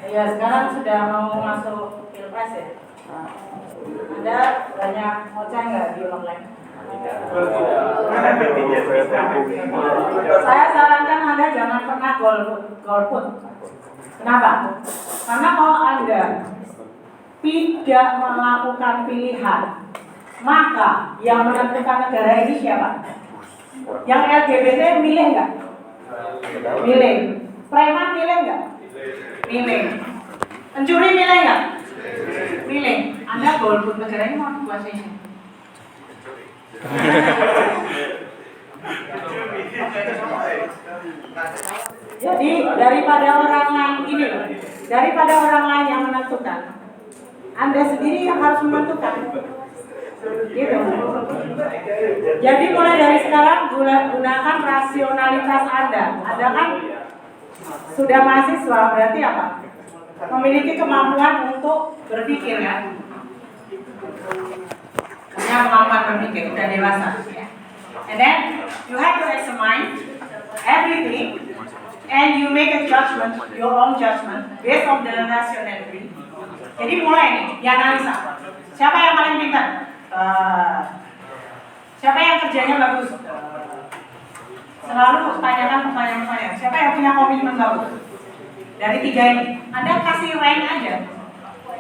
Ya, sekarang sudah mau masuk pilpres ya. Anda banyak ngoceh nggak di online? Saya sarankan Anda jangan pernah golput. Kenapa? Karena kalau Anda tidak melakukan pilihan, maka yang menentukan negara ini siapa? Yang LGBT milih nggak? Milih. Preman milih nggak? Milih. Pencuri milih nggak? Milih. Anda golput negara ini mau dibuat ini. Jadi daripada orang lain ini loh, daripada orang lain yang menentukan, Anda sendiri yang harus menentukan. Gitu. Jadi mulai dari sekarang gunakan rasionalitas Anda. Anda kan sudah mahasiswa, berarti apa? Memiliki kemampuan untuk berpikir ya. Punya kemampuan berpikir, sudah dewasa. And then you have to examine everything, and you make a judgment, your own judgment, based on the rationality. Jadi mulai nih, dianalisa. Siapa yang paling pintar? Siapa yang kerjanya bagus? Selalu tanyakan pertanyaan-pertanyaan. Siapa yang punya komitmen bagus? Dari 3 ini, Anda kasih rank aja.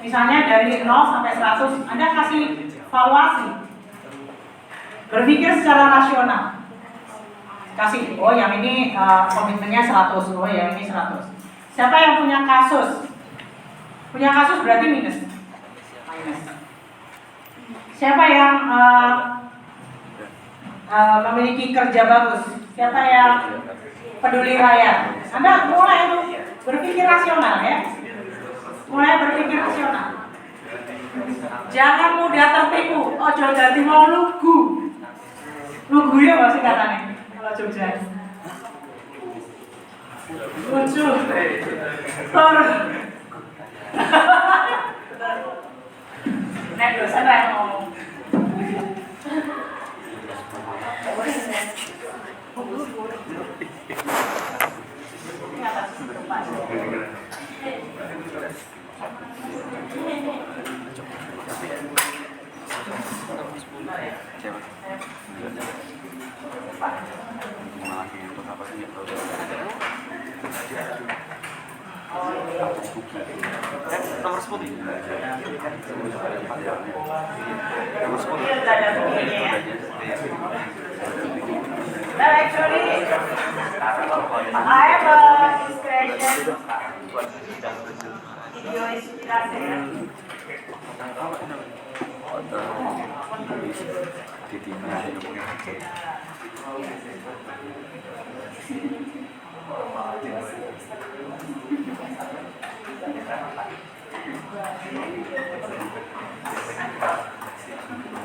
Misalnya dari 0 sampai 100, Anda kasih valuasi. Berpikir secara rasional. Kasih, oh yang ini komitmennya 100, oh yang ini 100. Siapa yang punya kasus? Punya kasus berarti minus. Siapa yang memiliki kerja bagus? Siapa yang peduli rakyat? Anda mulai itu berpikir rasional ya. Mulai berpikir rasional. Jangan mudah tertipu. Ojo ganti mau lugu. Lugu ya masih katanya. Kalau Jogja. Lucu. Nek dosen lah yang ngomong. Nomor 10. Actually, I have a inspiration. Video inspirasi.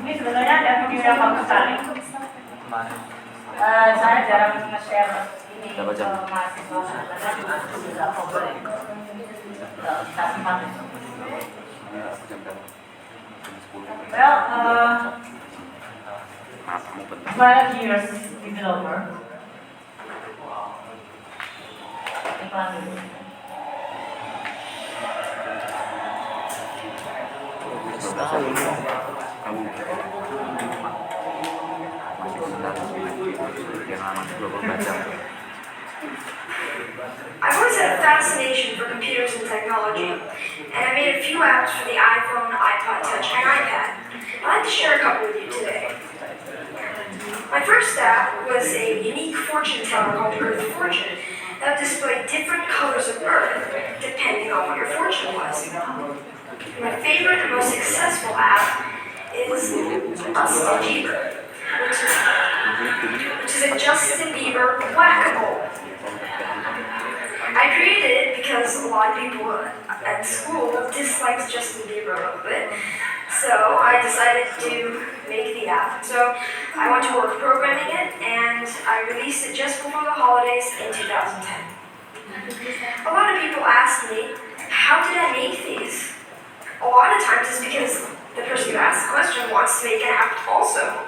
Ini sebenarnya ada video yang bagus sekali. Saya jarang nge-share ini ke mahasiswa karena juga boleh kita simpan. Well, 12 years developer. Iklan dulu. I've always had a fascination for computers and technology, and I made a few apps for the iPhone, iPod Touch, and iPad. I'd like to share a couple with you today. My first app was a unique fortune teller called Earth Fortune that would display different colors of Earth depending on what your fortune was. My favorite and most successful app is Justin Bieber, which is a Justin Bieber whack-a-mole. I created it because a lot of people at school disliked Justin Bieber a little bit, so I decided to make the app. So I went to work programming it, and I released it just before the holidays in 2010. A lot of people ask me, how did I make these? A lot of times it's because the person who asked the question wants to make an app also.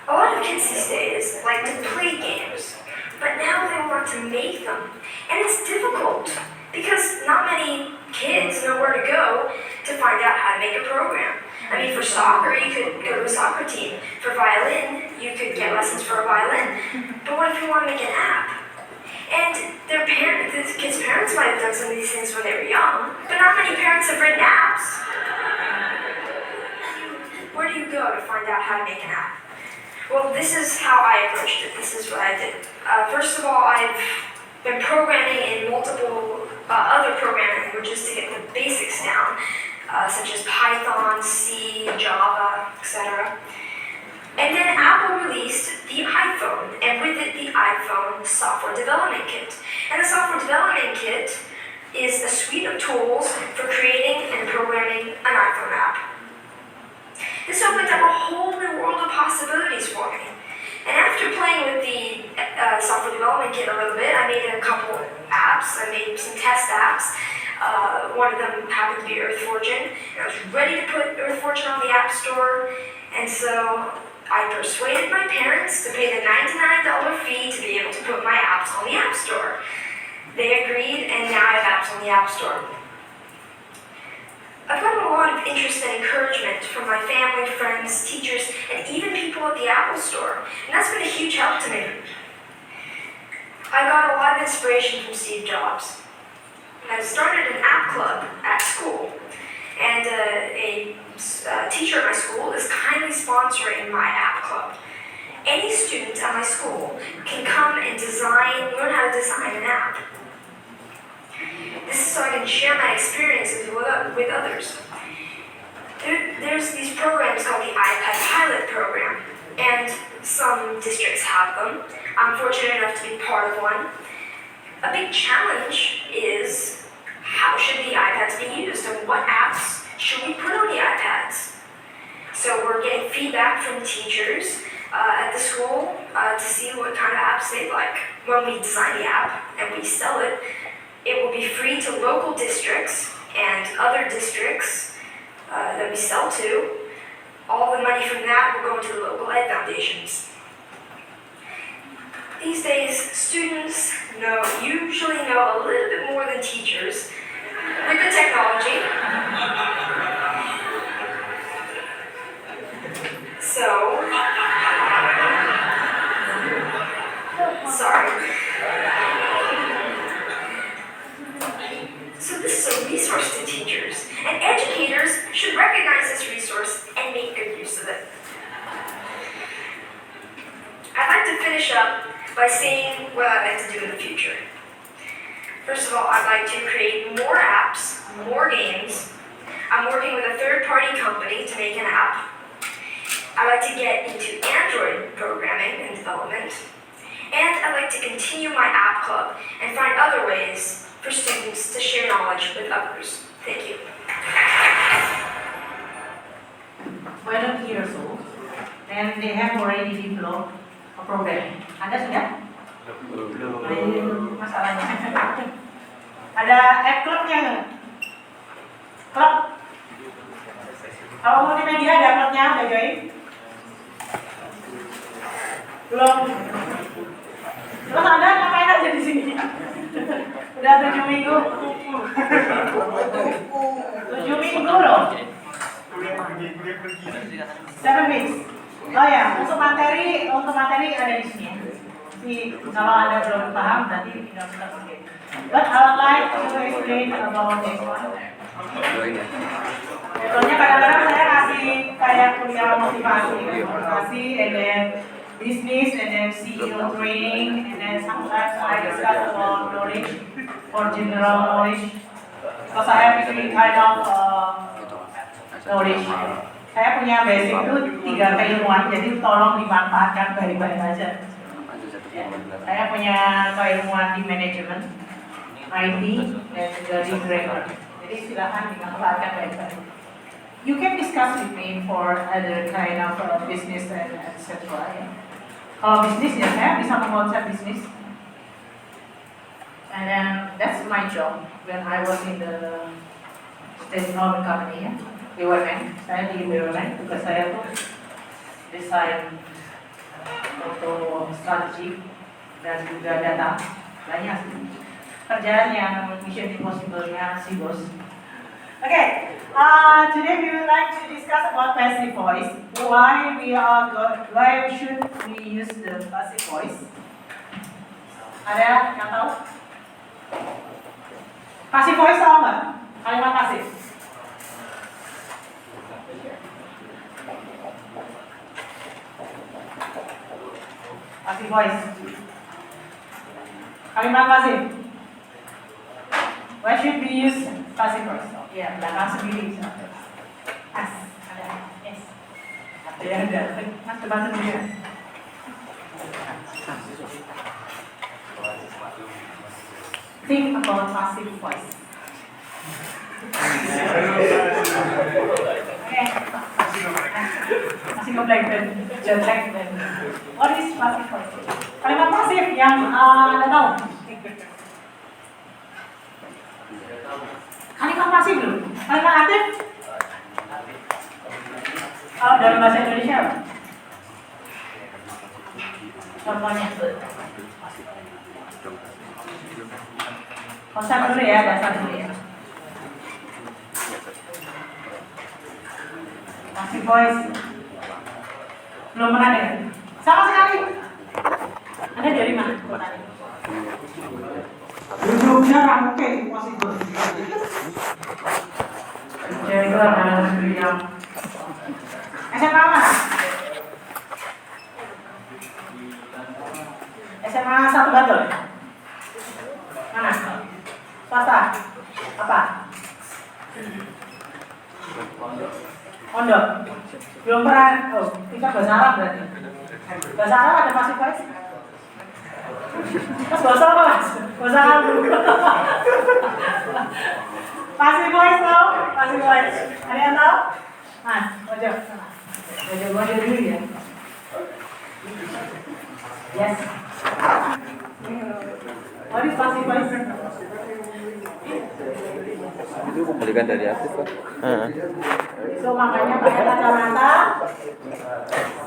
A lot of kids these days like to play games, but now they want to make them. And it's difficult because not many kids know where to go to find out how to make a program. I mean, for soccer, you could go to a soccer team. For violin, you could get lessons for a violin. But what if you want to make an app? And the kids' parents might have done some of these things when they were young, but not many parents have written apps. Where do you go to find out how to make an app? Well, this is how I approached it. This is what I did. First of all, I've been programming in multiple other programming languages to get the basics down, such as Python, C, Java, etc. And then Apple released the iPhone, and with it the iPhone Software Development Kit. And the Software Development Kit is a suite of tools for creating and programming an iPhone app. This opened up a whole new world of possibilities for me. And after playing with the Software Development Kit a little bit, I made a couple apps. I made some test apps. One of them happened to be Earth Fortune. And I was ready to put Earth Fortune on the App Store, and so I persuaded my parents to pay the $99 fee to be able to put my apps on the App Store. They agreed, and now I have apps on the App Store. I've gotten a lot of interest and encouragement from my family, friends, teachers, and even people at the Apple Store, and that's been a huge help to me. I got a lot of inspiration from Steve Jobs. I started an app club at school, and a teacher at my school is kindly sponsoring my app club. Any student at my school can come and learn how to design an app. This is so I can share my experiences with others. There's these programs called the iPad Pilot Program, and some districts have them. I'm fortunate enough to be part of one. A big challenge is how should the iPads be used, and what apps should we put on the iPads? So we're getting feedback from teachers at the school to see what kind of apps they like. When we design the app and we sell it, it will be free to local districts and other districts that we sell to. All the money from that will go into the local ed foundations. These days, students usually know a little bit more than teachers with the technology. So this is a resource to teachers, and educators should recognize this resource and make good use of it. I'd like to finish up by saying what I'd like to do in the future. First of all, I'd like to create more apps, more games. I'm working with a third-party company to make an app. I'd like to get into Android programming and development. And I'd like to continue my app club and find other ways for students to share knowledge with others. Thank you. 12 years old, and they have already developed a program. Anda sudah? Belum. Nah, ini masalahnya. Ada app clubnya nggak? Klub? Kalau multimedia ada klubnya, ada join? Belum. Terus Anda ngapain aja di sini? Udah 7 minggu. 7 minggu loh. 7 weeks. Oh ya, untuk materi ada di sini. Jadi kalau Anda belum paham berarti tidak usah sedikit. But I would like to explain about this one. Contohnya kadang-kadang saya kasih kayak kuliah motivasi, and then business, and then CEO training, and then sometimes I discuss about knowledge or general knowledge because I have three kind of knowledge. Saya punya basic itu 3 keilmuan, jadi tolong dimanfaatkan baik-baik aja. Ya. Saya punya keilmuan di manajemen, IT, dan juga di grammar. Jadi silakan dimanfaatkan baik-baik. You can discuss with me for other kind of business and etc. Ya. Kalau bisnis ya saya bisa mengkonsep bisnis. And then that's my job when I was in the state-owned company ya. BUMN, saya di BUMN, tugas saya tuh desain foto strategi dan juga data banyak. kerjaan yang Mission Impossible-nya si bos. Okay, today we would like to discuss about passive voice. Why should we use the passive voice? Ada yang tahu? Passive voice tahu nggak? Kalimat pasif. Passive voice. Kalimat pasif. Why should we use passive voice? Ya, belakang sendiri. As, ada, yes. Ada. Mas depan sendiri. Think about passive voice. Okay. Masih ngeblank dan jelek dan. What is passive voice? Kalimat pasif yang Anda tahu? Kalimat pasif dulu. Kalimat aktif? Kalau dalam bahasa Indonesia apa? Contohnya. Konsep dulu ya, dasar dulu ya. Passive voice. Belum pernah dengar? Sama sekali. Anda dari mana? Duduknya rangkai passive voice. Jadi itu adalah negeri yang SMA mana? SMA 1 Bantul? Mana? Swasta? Apa? Pondok? Belum pernah, kita bahasa Arab berarti. Bahasa Arab ada passive voice? Mas bahasa apa mas? Bahasa Arab dulu. Passive voice tau? Passive voice. Ada yang tahu? Mas, wajah. Wajah dulu ya. Yes. What is passive voice? Itu kembalikan dari aktif kan? So makanya pakai kacamata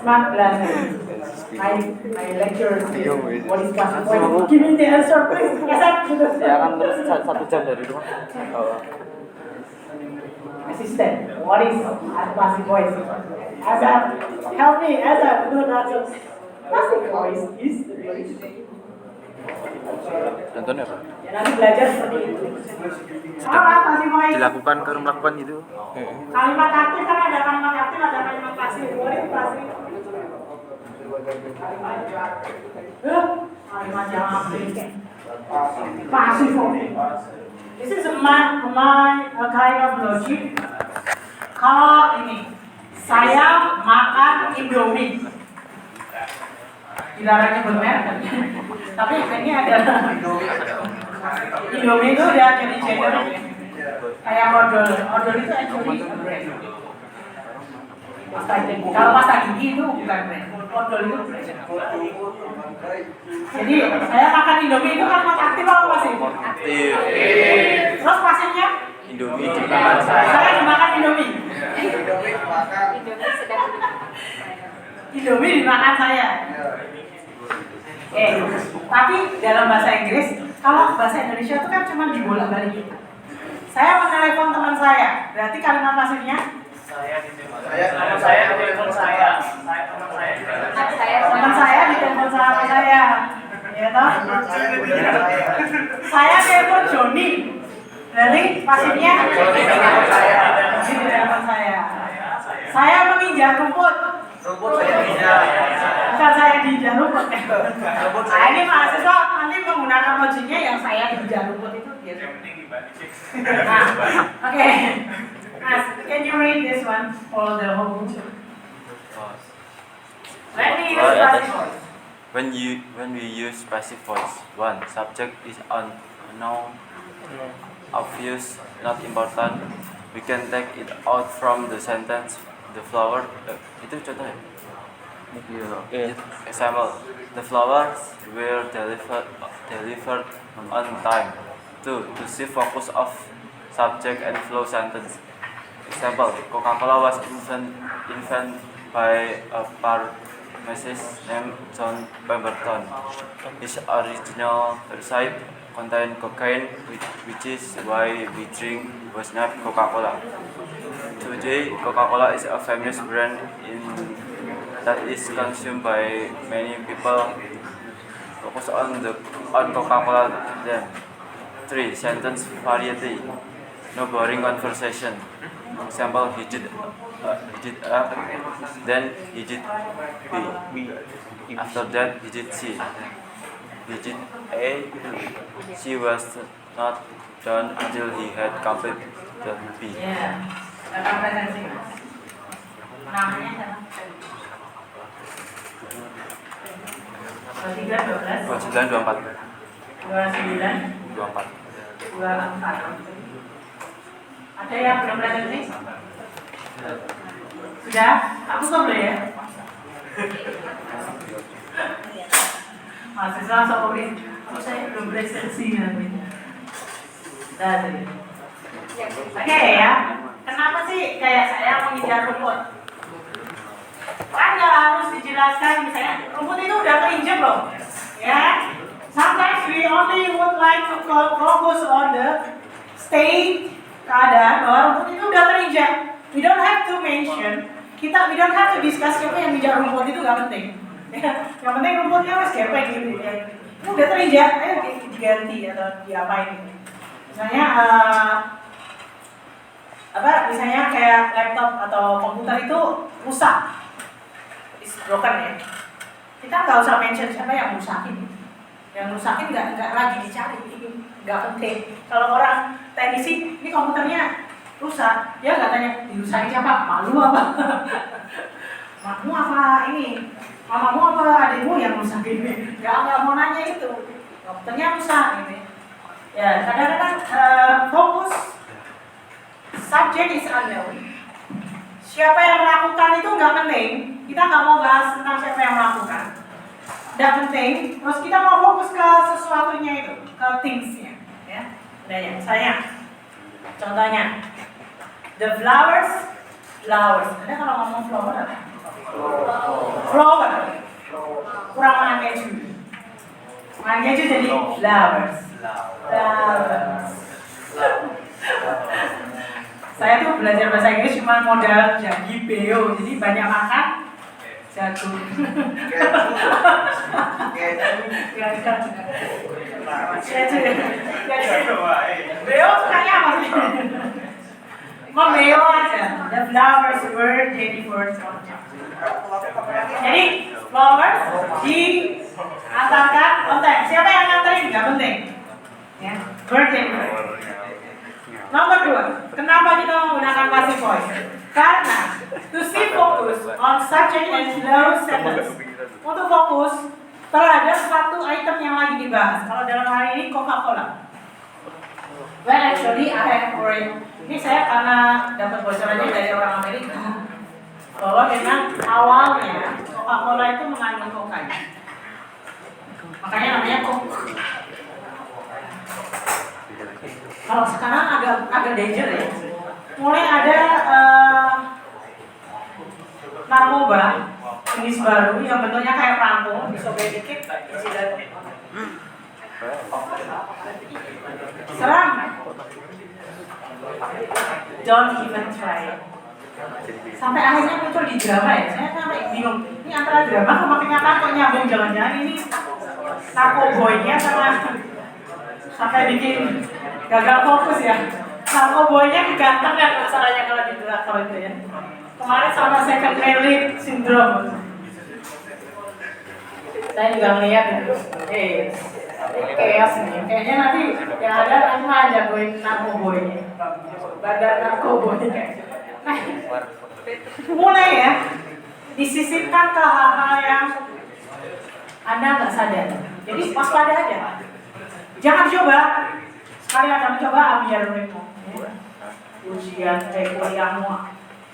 smart glasses. My lecture is what is passive voice? Give me the answer please. Ya kan terus 1 jam dari rumah. Assistant, what is passive voice? Azab, help me, Azab. Passive voice is Contohnya apa? ya, nanti belajar seperti itu. Apa passive voice? Dilakukan karena melakukan itu. Kalimat aktif kan ada kalimat aktif, ada kalimat pasif. What is pasif? Kalimat yang aktif. Pasif voice. This is my kind of logic. Kalau ini, saya makan Indomie. Dilarangnya bermerek kan? Tapi ini ada Indomie itu udah jadi gender. Kayak odol itu actually brand. Kalau pasta gigi itu bukan brand. Odol itu brand. Jadi saya makan Indomie itu kan aktif apa pasif? Aktif. Terus pasifnya? Indomie dimakan Saya dimakan Indomie. Indomie dimakan saya. Tapi dalam bahasa Inggris, kalau bahasa Indonesia itu kan cuma dibolak-balik. Saya menelepon teman saya, berarti kalimat pasifnya? Teman saya ditelepon saya. Teman saya ditelepon sama saya. Ya toh? Saya telepon Joni. Berarti pasifnya? Joni ditelepon saya. Saya menginjak rumput. Rumput saya diinjak. Bukan saya diinjak rumput. Nah ini mahasiswa nanti menggunakan logiknya yang saya diinjak rumput itu biasa. Nah, oke. Mas, can you read this one for the whole book? Let me use passive voice. When we use passive voice, one subject is unknown, obvious, not important. We can take it out from the sentence. The flower, itu contohnya. Example, the flowers were delivered on time. Two, to see focus of subject and flow sentence. Example, Coca-Cola was invented by a pharmacist named John Pemberton. His original recipe contain cocaine, which is why we drink was not Coca-Cola. Today, Coca-Cola is a famous brand that is consumed by many people. Focus on Coca-Cola then. 3. Sentence variety. No boring conversation. Example, he did A, then he did B. After that, he did C. He did A, C was not done until he had completed B. Ya, Kakak presensi Mas. Namanya siapa? 23, 12, 29, 24. 29, 24. 24. Ada yang belum presensi? Sudah? Aku boleh ya? Mahasiswa sorry, saya belum presensi namanya. Dari. Oke ya, kenapa sih kayak saya menginjak rumput? Kan nggak harus dijelaskan, misalnya rumput itu udah keinjak loh, ya. Sometimes we only would like to focus on the state keadaan bahwa rumput itu udah terinjak. We don't have to mention, we don't have to discuss siapa yang injak rumput itu nggak penting. Ya, yang penting rumputnya harus gepeng gitu ya. Ini udah terinjak, ayo diganti atau diapain? Misalnya misalnya kayak laptop atau komputer itu rusak, is broken ya. Kita nggak usah mention siapa yang rusakin. Yang rusakin nggak lagi dicari, nggak penting. Kalau orang teknisi, ini komputernya rusak, dia nggak tanya dirusakin siapa, malu apa, makmu apa ini, mamamu apa adikmu yang rusakin ini, nggak mau nanya itu, komputernya rusak gitu. Ya, kadang-kadang fokus subject is unknown. Siapa yang melakukan itu nggak penting. Kita nggak mau bahas tentang siapa yang melakukan. Nggak penting. Terus kita mau fokus ke sesuatunya itu, ke thingsnya. Ya, adanya. Saya, contohnya, the flowers. Ada kalau ngomong flower apa? Flower. Kurang mangeju. Mangeju jadi flowers. Saya tuh belajar bahasa Inggris cuma modal jadi beo, jadi banyak makan jago. Beo sukanya apa sih? Mau beo aja. The flowers were ready for jadi flowers diantarkan konten. Siapa yang nganterin? Gak penting. Ya, birthday. Nomor 2, kenapa kita menggunakan passive voice? Karena to see focus on subject and slow sentence. Untuk fokus terhadap satu item yang lagi dibahas. Kalau dalam hari ini Coca-Cola. Well actually I have already. Ini saya karena dapat bocorannya dari orang Amerika bahwa memang awalnya Coca-Cola itu mengandung kokain. Makanya namanya Coke. Kalau sekarang agak danger ya. Mulai ada narkoba jenis baru yang bentuknya kayak perangko, disobek dikit, isi dalam. Seram. Don't even try. Sampai akhirnya muncul di drama ya. Saya sampai bingung. Ini antara drama sama kenyataan kok nyambung, jangan-jangan ini narkoboynya sama sampai bikin gagal fokus ya. Narkoboynya ganteng kan masalahnya kalau di drakor itu ya. Kemarin sama second married syndrome. Saya juga ngeliat ya. Chaos nih. Kayaknya nanti yang ada nanti mah jagoin narkoboynya. Badan narkoboynya. Nah, mulai ya disisipkan ke hal-hal yang Anda nggak sadar. Jadi waspada aja. Jangan coba. Sekali Anda mencoba ambil ritme. Ujian kuliahmu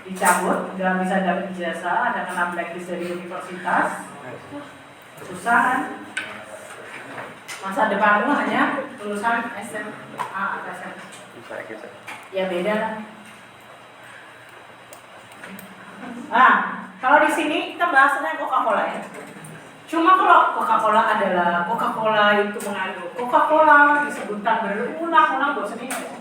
dicabut, nggak bisa dapat ijazah, ada kena blacklist dari universitas, susah kan? Masa depanmu hanya lulusan SMA atau SMA. Ya beda lah. Nah, kalau di sini kita bahas tentang Coca-Cola ya. Cuma kalau Coca-Cola adalah Coca-Cola itu mengandung Coca-Cola disebutkan berulang-ulang bosan ini.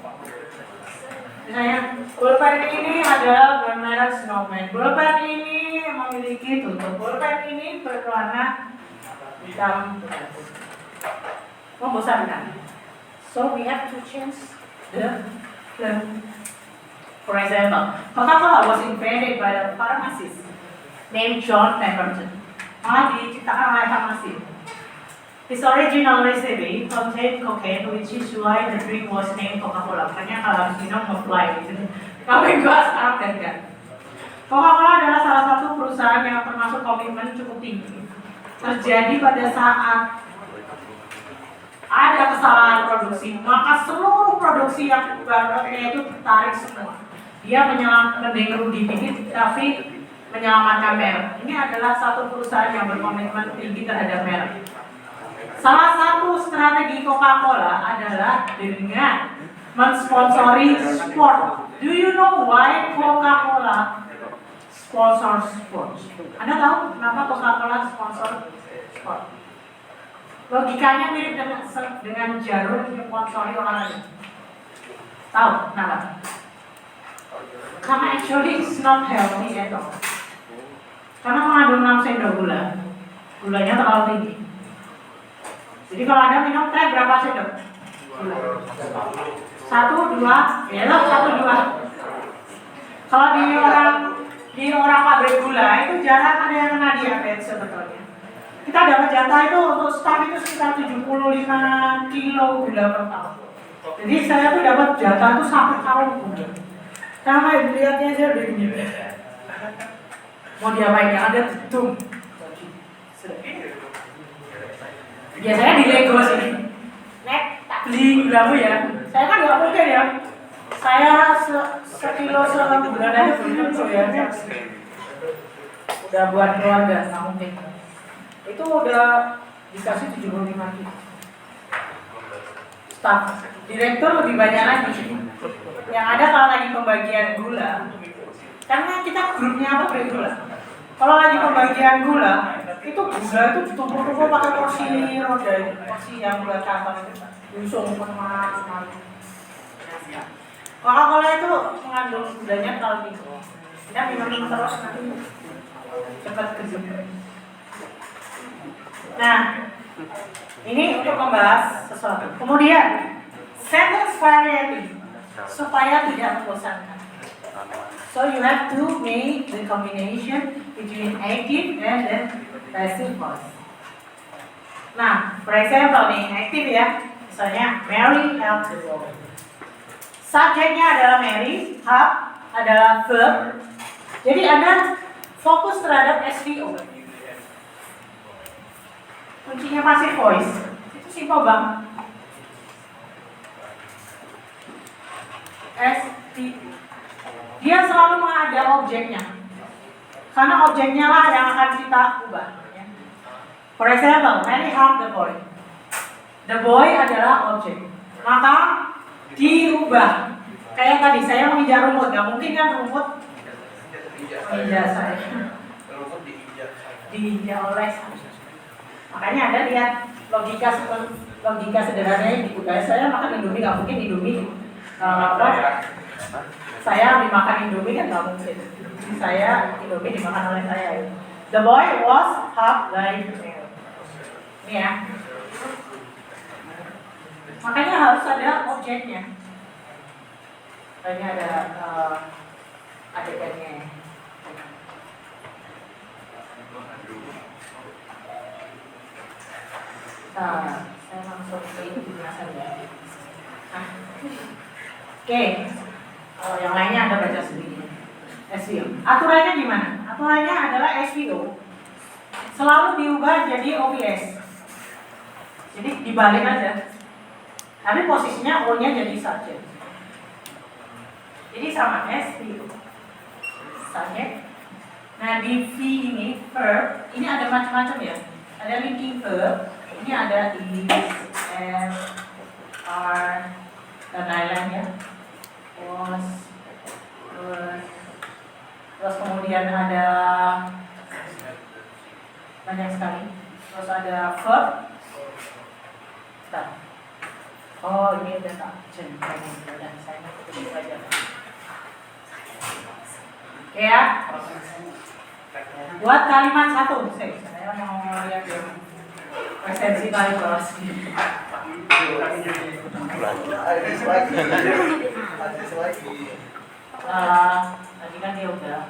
Misalnya pulpen ini adalah bermerek Snowman. Pulpen ini memiliki tutup. Pulpen ini berwarna hitam. Membosankan. So we have to change the term. For example, Coca-Cola was invented by a pharmacist named John Pemberton. Malah diciptakan oleh farmasi. His original recipe contained cocaine, which is why the drink was named Coca-Cola. Makanya kalau harus minum nge-fly gitu. Kalau gua sekarang kan. Coca-Cola adalah salah satu perusahaan yang termasuk komitmen cukup tinggi. Terjadi pada saat ada kesalahan produksi, maka seluruh produksi yang barunya itu ditarik semua. Dia mending rugi dikit, tapi menyelamatkan merek. Ini adalah satu perusahaan yang berkomitmen tinggi terhadap merek. Salah satu strategi Coca-Cola adalah dengan mensponsori sport. Do you know why Coca-Cola sponsor sport? Anda tahu kenapa Coca-Cola sponsor sport? Logikanya mirip dengan jarum sponsori olahraga. Tahu kenapa? Karena actually it's not healthy at all. Karena mengandung 6 sendok gula. Gulanya terlalu tinggi. Jadi kalau Anda minum teh berapa sendok? 1, 2, ya loh 1, 2. Kalau di orang pabrik gula itu jarang ada yang kena diabetes sebetulnya. Kita dapat jatah itu untuk staff itu sekitar 75 kilo gula per tahun. Jadi saya tuh dapat jatah tuh sampai tahun gula. Karena dilihatnya aja udah gini. Mau diapain ya? Ada tutung. Biasanya di Lego sini. Nek, tak beli gulamu ya. Saya kan nggak mungkin ya. Saya sekilo sebulan aja belum ya. Udah buat keluarga, nggak mungkin. Itu udah dikasih 75 kilo. Staff, direktur lebih banyak lagi. Yang ada kalau lagi pembagian gula, karena kita grupnya apa gula. Kalau lagi pembagian gula, itu gula itu ditumpuk-tumpuk pakai porsi roda, porsi yang buat kantor itu, diusung kemana. Coca-Cola itu mengandung gulanya kalau gitu. Kita minum terus nanti cepat kejut. Nah, ini untuk membahas sesuatu. Kemudian sentence variety supaya tidak membosankan. So you have to make the combination between active and then passive voice. Nah, for example nih, active ya. Misalnya Mary helped the world. Subjeknya adalah Mary, help adalah verb. Jadi Anda fokus terhadap SVO. Kuncinya passive voice. Itu simple banget. SVO. Dia selalu ada objeknya. Karena objeknya lah yang akan kita ubah. For example, Mary helped the boy. The boy adalah objek. Maka diubah. Kayak tadi saya menginjak rumput, nggak mungkin kan rumput menginjak saya. Diinjak oleh saya. Makanya Anda lihat logika sederhananya di budaya saya makan Indomie, nggak mungkin Indomie. Saya dimakan Indomie kan nggak mungkin. Saya Indomie dimakan oleh saya. The boy was half by Mary. Ini ya. Makanya harus ada objeknya. Ini ada adegannya. Saya langsung ke penjelasan ya. Oke. Yang lainnya Anda baca sendiri. SVO. Aturannya gimana? Aturannya adalah SVO selalu diubah jadi OVS. Jadi dibalik aja. Tapi posisinya O-nya jadi subjek. Jadi sama SVO. Subjek. Nah di V ini verb, ini ada macam-macam ya. Ada linking verb. Ini ada is, am, are, dan lain-lain ya. Was, terus kemudian ada banyak sekali. Terus ada verb. Bentar. Oh, ini udah tak jeneng. Udah, saya tutup aja. Oke ya. Buat kalimat satu. Saya mau lihat dulu. Presensi kali kelas ini. Tadi kan dia udah.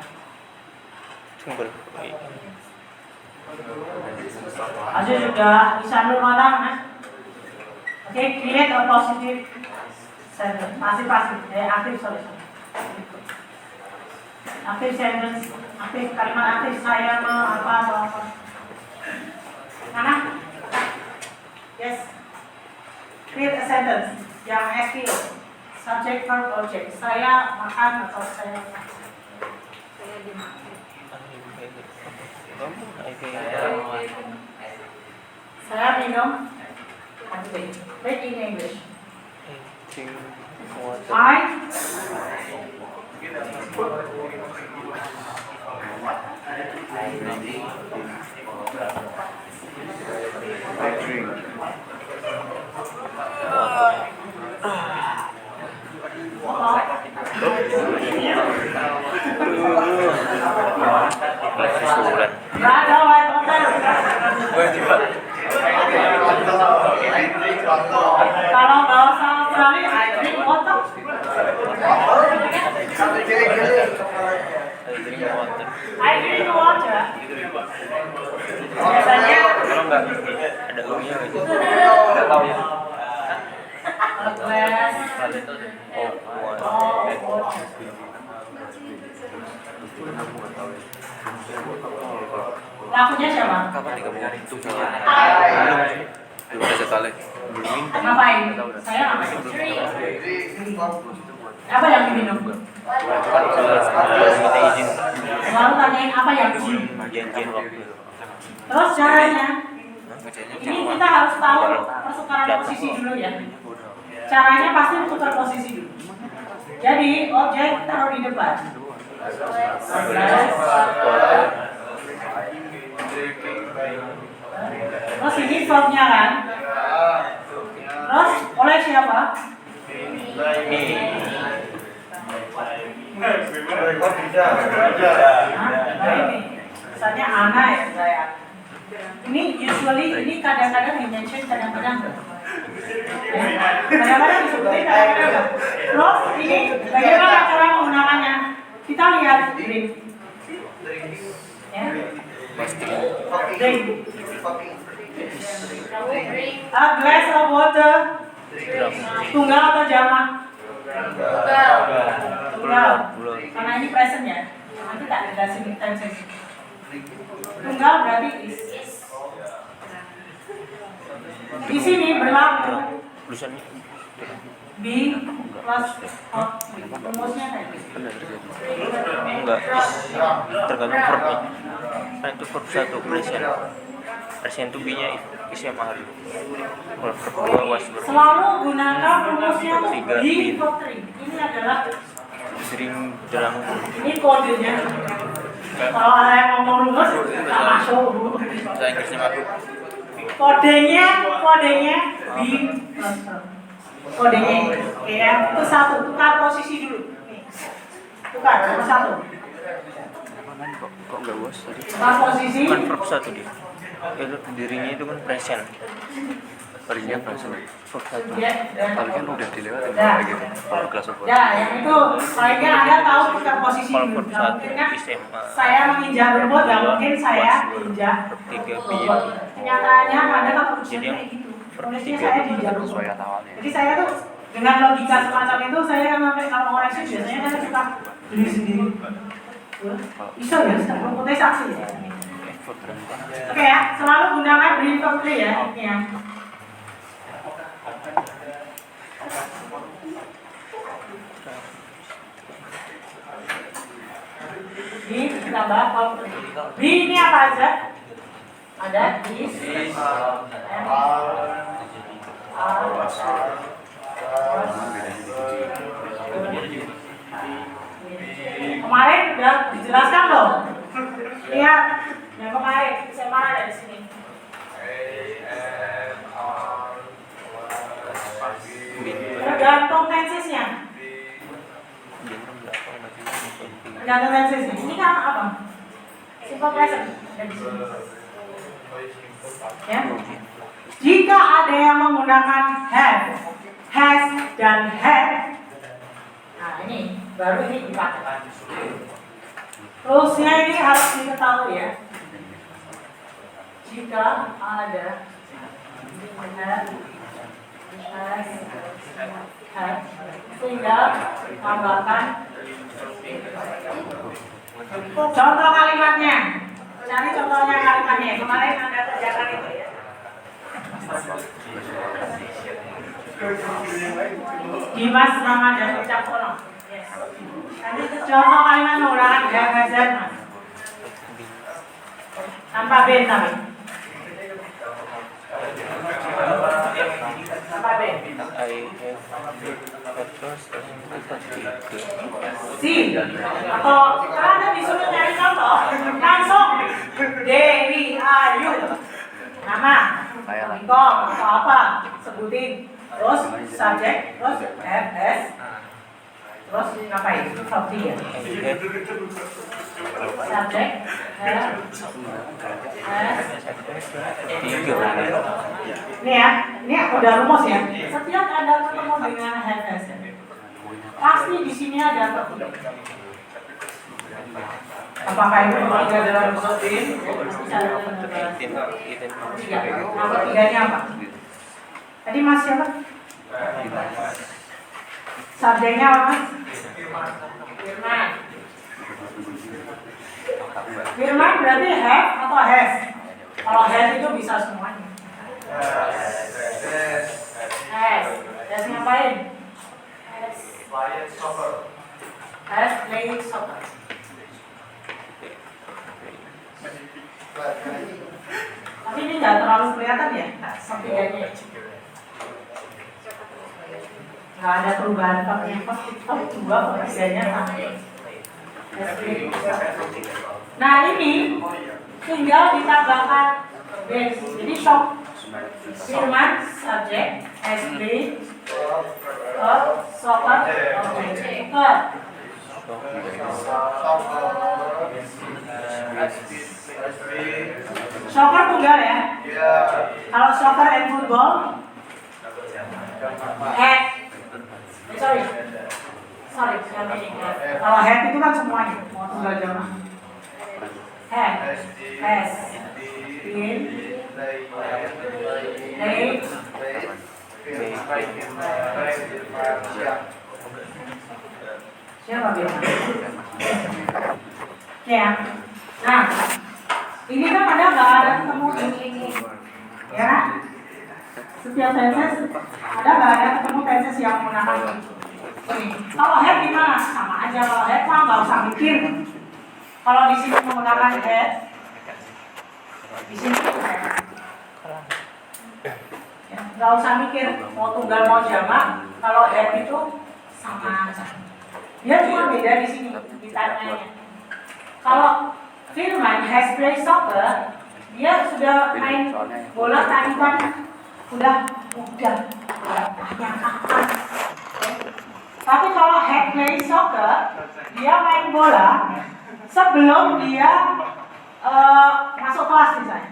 Aja sudah bisa orang kan? Oke, create a positive sentence. Pasif, aktif, sorry. Aktif sentence, aktif kalimat aktif saya apa. Mana? Yes. Create a sentence yang SVO. Subject, verb, object. Saya makan atau saya makan. Saya dimakan. Saya minum. Read in English. I drink. Surat. Ada white hotel. Kalau bahasa Australia, I drink water. I drink water. Biasanya Kalau enggak ada umi-nya gitu. a glass. Lakunya siapa? Kapan nih kamu itu belum I. ada sekali. Ngapain? Saya ngapain? Apa yang diminum? Minta izin Lalu tanyain apa yang di. janjian waktu. Terus caranya, Ngeceknya ini kita harus tahu pertukaran posisi dulu ya. Caranya pasti tukar posisi dulu. Jadi objek taruh di depan. Terus ini verbnya kan. Terus oleh siapa? Nah ini, misalnya Ana ya saya. Ini usually ini kadang-kadang di-mention, kadang-kadang enggak. Kadang-kadang disebutin, kadang-kadang enggak. Terus ini bagaimana cara menggunakannya? Kita lihat drink. Ya. Drink. A glass of water. Tunggal atau jamak? Tunggal. Karena ini present ya. Nanti tak jelasin tense. Tunggal berarti is. Di sini berlaku Tulisannya be plus of rumusnya kayak gitu. enggak tergantung verbnya. Kan itu verb 1 present. Present itu B-nya is sama hari. Kalau verb 2 was verb. Selalu gunakan rumusnya tuh Tiga, be bin. verb 3. Ini adalah Sering dalam ini kodenya. Kalau ada yang ngomong rumus, tak masuk. bahasa Inggrisnya masuk. Kodenya be plus verb. Kodenya oke ya. Itu satu, tukar posisi dulu. Nih. Tukar nomor 1. Kok enggak was tadi? Tukar posisi. kan verb 1 dia. Itu dirinya itu kan present. Tadinya bahasa Verb 1. Ya, dan tapi kan udah dilewatin Ya. lagi kalau kelas apa? ya, yang itu baiknya Anda tahu tukar posisi Kalau dulu. verb Nggak 1 mungkin kan SMA. saya menginjak rumput, nggak mungkin saya injak. Verb 3 B. Kenyataannya Anda kalau Jadi urusannya yang kayak gitu. verb Nulisnya 3 saya itu injak rumput. Sesuai awalnya. Jadi saya tuh dengan logika semacam itu saya kan sampai kalau koreksi biasanya kan suka beli sendiri. Bisa ya, rumputnya saksi ya. Oke ya, selalu gunakan bring verb 3 ya. Ini ya. Di ditambah verb 3. Di ini apa aja? Ada is, and, kemarin udah dijelaskan loh. Lihat yang kemarin saya mana dari sini. Tergantung tensesnya. Tergantung tensesnya. Ini kan apa? Simple present. Ya. Jika ada yang menggunakan have, has, dan had, nah ini baru ini dipakai. Rulesnya ini harus diketahui ya. Jika ada have, has, had, tinggal tambahkan contoh kalimatnya. Cari contohnya kalimatnya. Kemarin Anda kerjakan itu ya. Dimas Ramadan Wicaksono. Yes. Contoh kalimat menggunakan have, has, Mas. Tanpa ben tapi. Tanpa ben. Si atau kalau Anda disuruh cari contoh langsung Dewi Ayu nama Kom atau apa sebutin terus subjek terus have, has terus ngapain subjek ya subjek have, has ini ya ini udah rumus ya setiap Anda ketemu dengan have, has pasti di sini ada tertulis. Apakah itu ketiga dalam rutin? Tiga. Nomor tiganya apa? Tadi Mas siapa? Subjeknya apa Mas? Firman. Firman berarti have atau has? Kalau has itu bisa semuanya. Has. Has ngapain? Has playing soccer. Tapi ini nggak terlalu kelihatan ya, sampingannya. Nggak ada perubahan yang top dua pertiganya sama. Nah ini tinggal ditambahkan base. Jadi shop Firman subjek, has played soccer, object. Soccer tunggal ya. Kalau soccer and football, head. Sorry, yang ini. Kalau head itu kan semuanya, mau tunggal jamaah. Head, has, been, played, siapa bilang? Ya. Nah, ini kan ada nggak ada ketemu ini, ya? Setiap tenses ada nggak ada ketemu tenses yang menggunakan ini. Kalau head gimana? Sama aja. Kalau head mah nggak usah mikir. Kalau di sini menggunakan head, di sini head. Ya, nggak usah mikir mau tunggal mau jamak. Kalau head itu sama aja. Dia cuma beda di sini ditanyanya. Kalau Firman has played soccer, dia sudah main bola tadi kan udah banyak kapan. Tapi kalau had played soccer, dia main bola sebelum dia masuk kelas misalnya.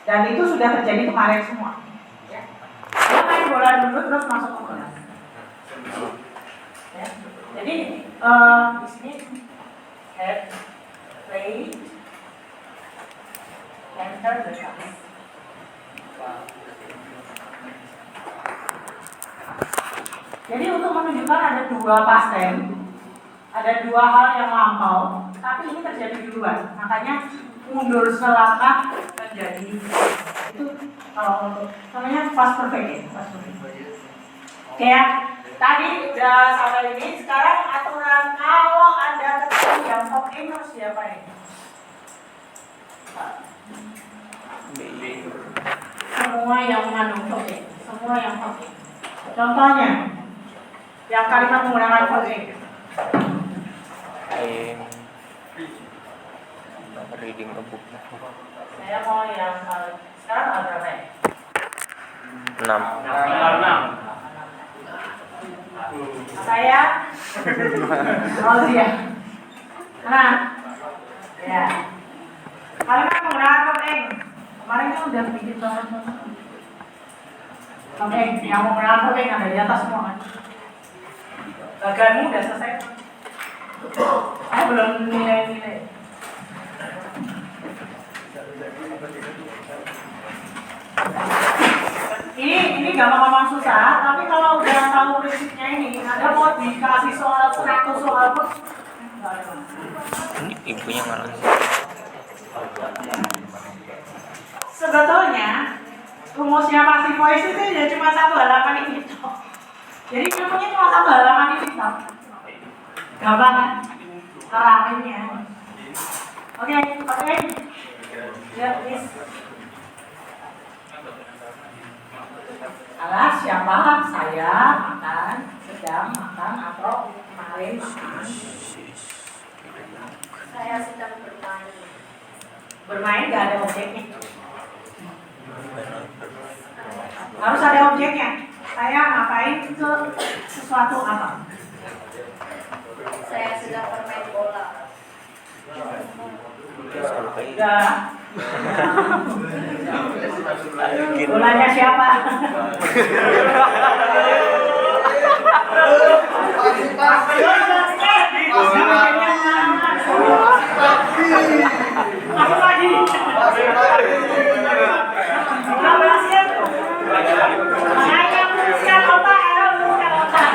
Dan itu sudah terjadi kemarin semua. Ya. Dia main bola dulu terus masuk ke kelas. Ya. Jadi di sini had played enter the class. Jadi untuk menunjukkan ada dua past tense, ada dua hal yang lampau, tapi ini terjadi duluan. Makanya mundur selangkah menjadi itu kalau untuk namanya past perfect ya, past perfect. Oke ya. Tadi udah sampai ini, sekarang aturan kalau Anda ketemu yang talking harus diapain? Semua yang mengandung talking, semua yang talking. Contohnya, yang kalimat menggunakan talking. Reading a book. Saya mau yang sekarang ada berapa ya? 6. Saya Rozia. Nah, ya. Kalian kan menggunakan verb ing. Kemarin kan udah bikin banget. Verb ing, yang menggunakan verb ing ada di atas semua kan. Bagianmu udah selesai. Saya belum nilai-nilai. Ini gampang-gampang susah, tapi kalau udah tahu prinsipnya ini, ada mau dikasih soal satu soal pun Ini ibunya malah. sebetulnya rumusnya passive voice itu ya cuma satu halaman ini. Jadi ilmunya cuma satu halaman ini. Gampang kan? Terapinya. Oke. Ya, please. Alas siapa? Saya makan, sedang makan atau kemarin makan. Saya sedang bermain. Bermain gak ada objeknya. Harus ada objeknya. Saya ngapain ke sesuatu apa? Saya sedang bermain bola. Enggak. Bolanya siapa? Aku lagi. Makanya luruskan otak, luruskan otak.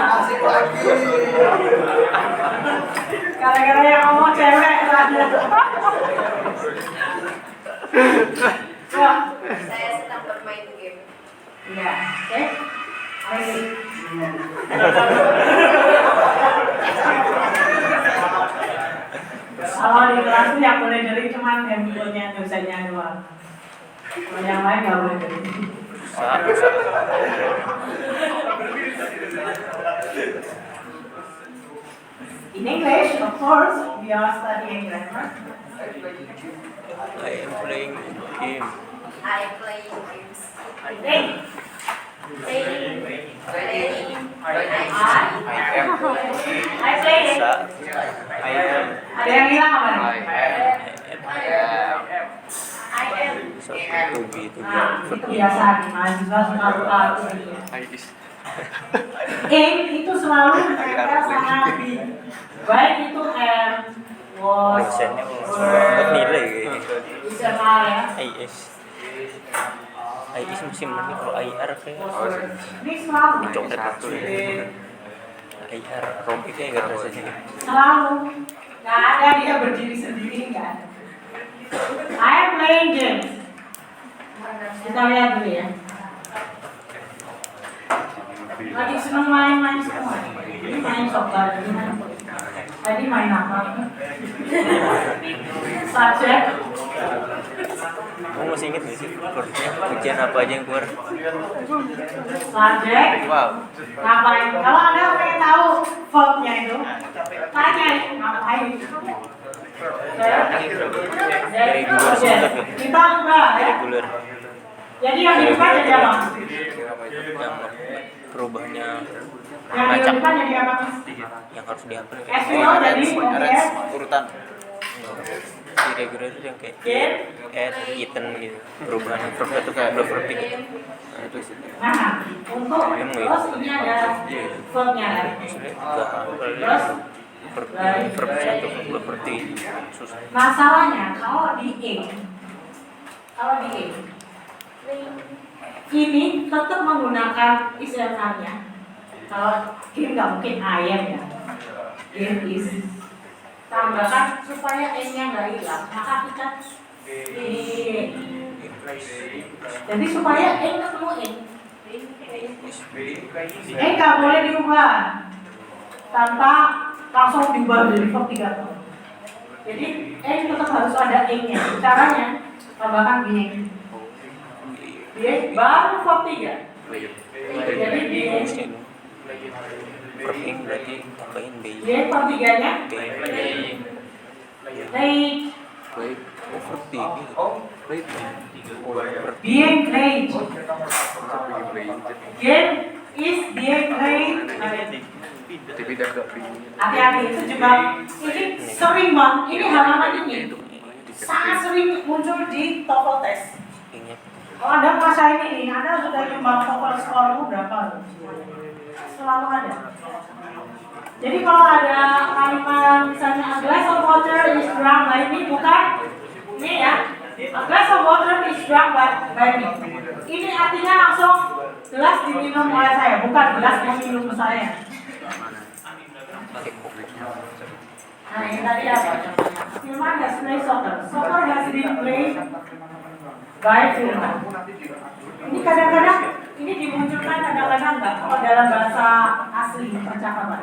Gara-gara yang ngomong cewek Saya sedang bermain game. Iya, oke. Lagi. Kalau di kelas itu yang boleh dari cuma handphonenya dosennya doang. Kalau yang lain nggak boleh dari. In English, of course, we are studying grammar. I am playing game. I play games. Playing. I play it. Ada yang hilang apa nih? I am. Itu Nah, itu biasa nih, mahasiswa suka lupa arti. Itu selalu ditempel sama be. Baik itu am, was, Dosennya were, nilai bisa ya. IS. IS musim ini kalau IR kayak Ini selalu. coklat satu ya. IR Robi kayak gak rasanya. Selalu. Nggak ada dia berdiri sendiri nggak ada. I am playing games. Kita lihat dulu ya. Lagi seneng main-main semua. Ini main soccer, ini main. Tadi main apa? Subjek. Kamu masih inget gak sih ujian apa aja yang keluar? Subjek. Wow. Ngapain? Kalau Anda pengen tahu verbnya itu, tanya ngapain. Regular semua. Kita enggak ya. Regular. Jadi yang di depan jadi apa? Yang perubahannya Yang di depan jadi apa? yang harus dihapus SVO jadi OPS. urutan. Si regular itu yang kayak add, eaten gitu. Perubahan verb satu ke verb tiga. Nah, itu sih. Nah, untuk terus ini ada verbnya kan. Terus Verb satu ke verb tiga. Susah. masalahnya kalau di ini tetap menggunakan istilahnya. Kalau game nggak mungkin ayam ya. Game is tambahkan supaya n-nya nggak hilang. Maka kita jadi supaya n ketemu n. Nggak boleh diubah tanpa langsung diubah dari verb 3. Jadi tetap harus ada n-nya. Caranya tambahkan being. Being baru verb 3. Jadi being Verb ing berarti tambahin B. being verb 3-nya late. Oh, verb tiga. Being late. Game is being late. Hati-hati, itu juga ini sering banget. Ini halaman ini sangat sering muncul di TOEFL test. Kalau Anda kuasain ini, Anda sudah nyumbang TOEFL skormu berapa? Selalu ada. Jadi kalau ada kalimat misalnya a glass of water is drunk by me, bukan ini ya. A glass of water is drunk by me. Ini artinya langsung gelas diminum oleh saya, bukan gelas diminum saya. Nah ini tadi apa? Firman has played soccer. Soccer has been played by Firman. Ini kadang-kadang ini dimunculkan kadang-kadang enggak kalau dalam bahasa asli percakapan.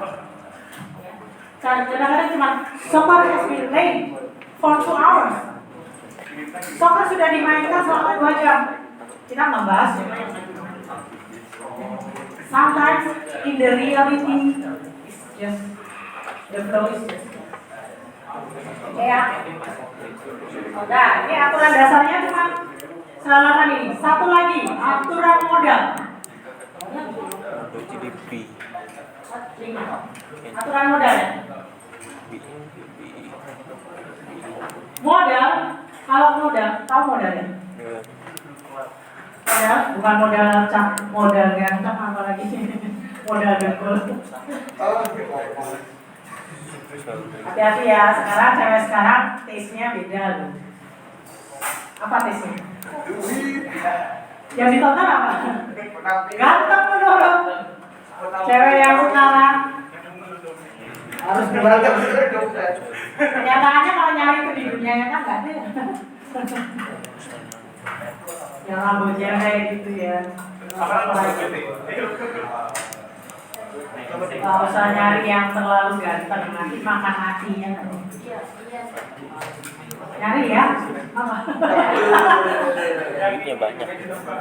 Kadang-kadang cuma soccer has been played for 2 hours. Soccer sudah dimainkan selama 2 jam. Kita nggak bahas. Sometimes in the reality it's just the flow is just. Ya. Nah, ini aturan dasarnya cuma halaman ini. Satu lagi, aturan modal. GDP. Aturan modal. Modal, kalau modal, tahu modalnya? Modal, bukan modal cap, modal ganteng, apalagi modal dengkul. Hati-hati ya, sekarang cewek sekarang taste-nya beda loh. Apa taste-nya? Yang ditonton apa? Ganteng menurut cewek yang sekarang harus beragam. Kenyataannya kalau nyari itu di dunia kan nggak ada. Yang rambutnya kayak gitu ya. Gak usah nyari yang terlalu ganteng, nanti makan hatinya. Nyari ya? Apa? Duitnya banyak.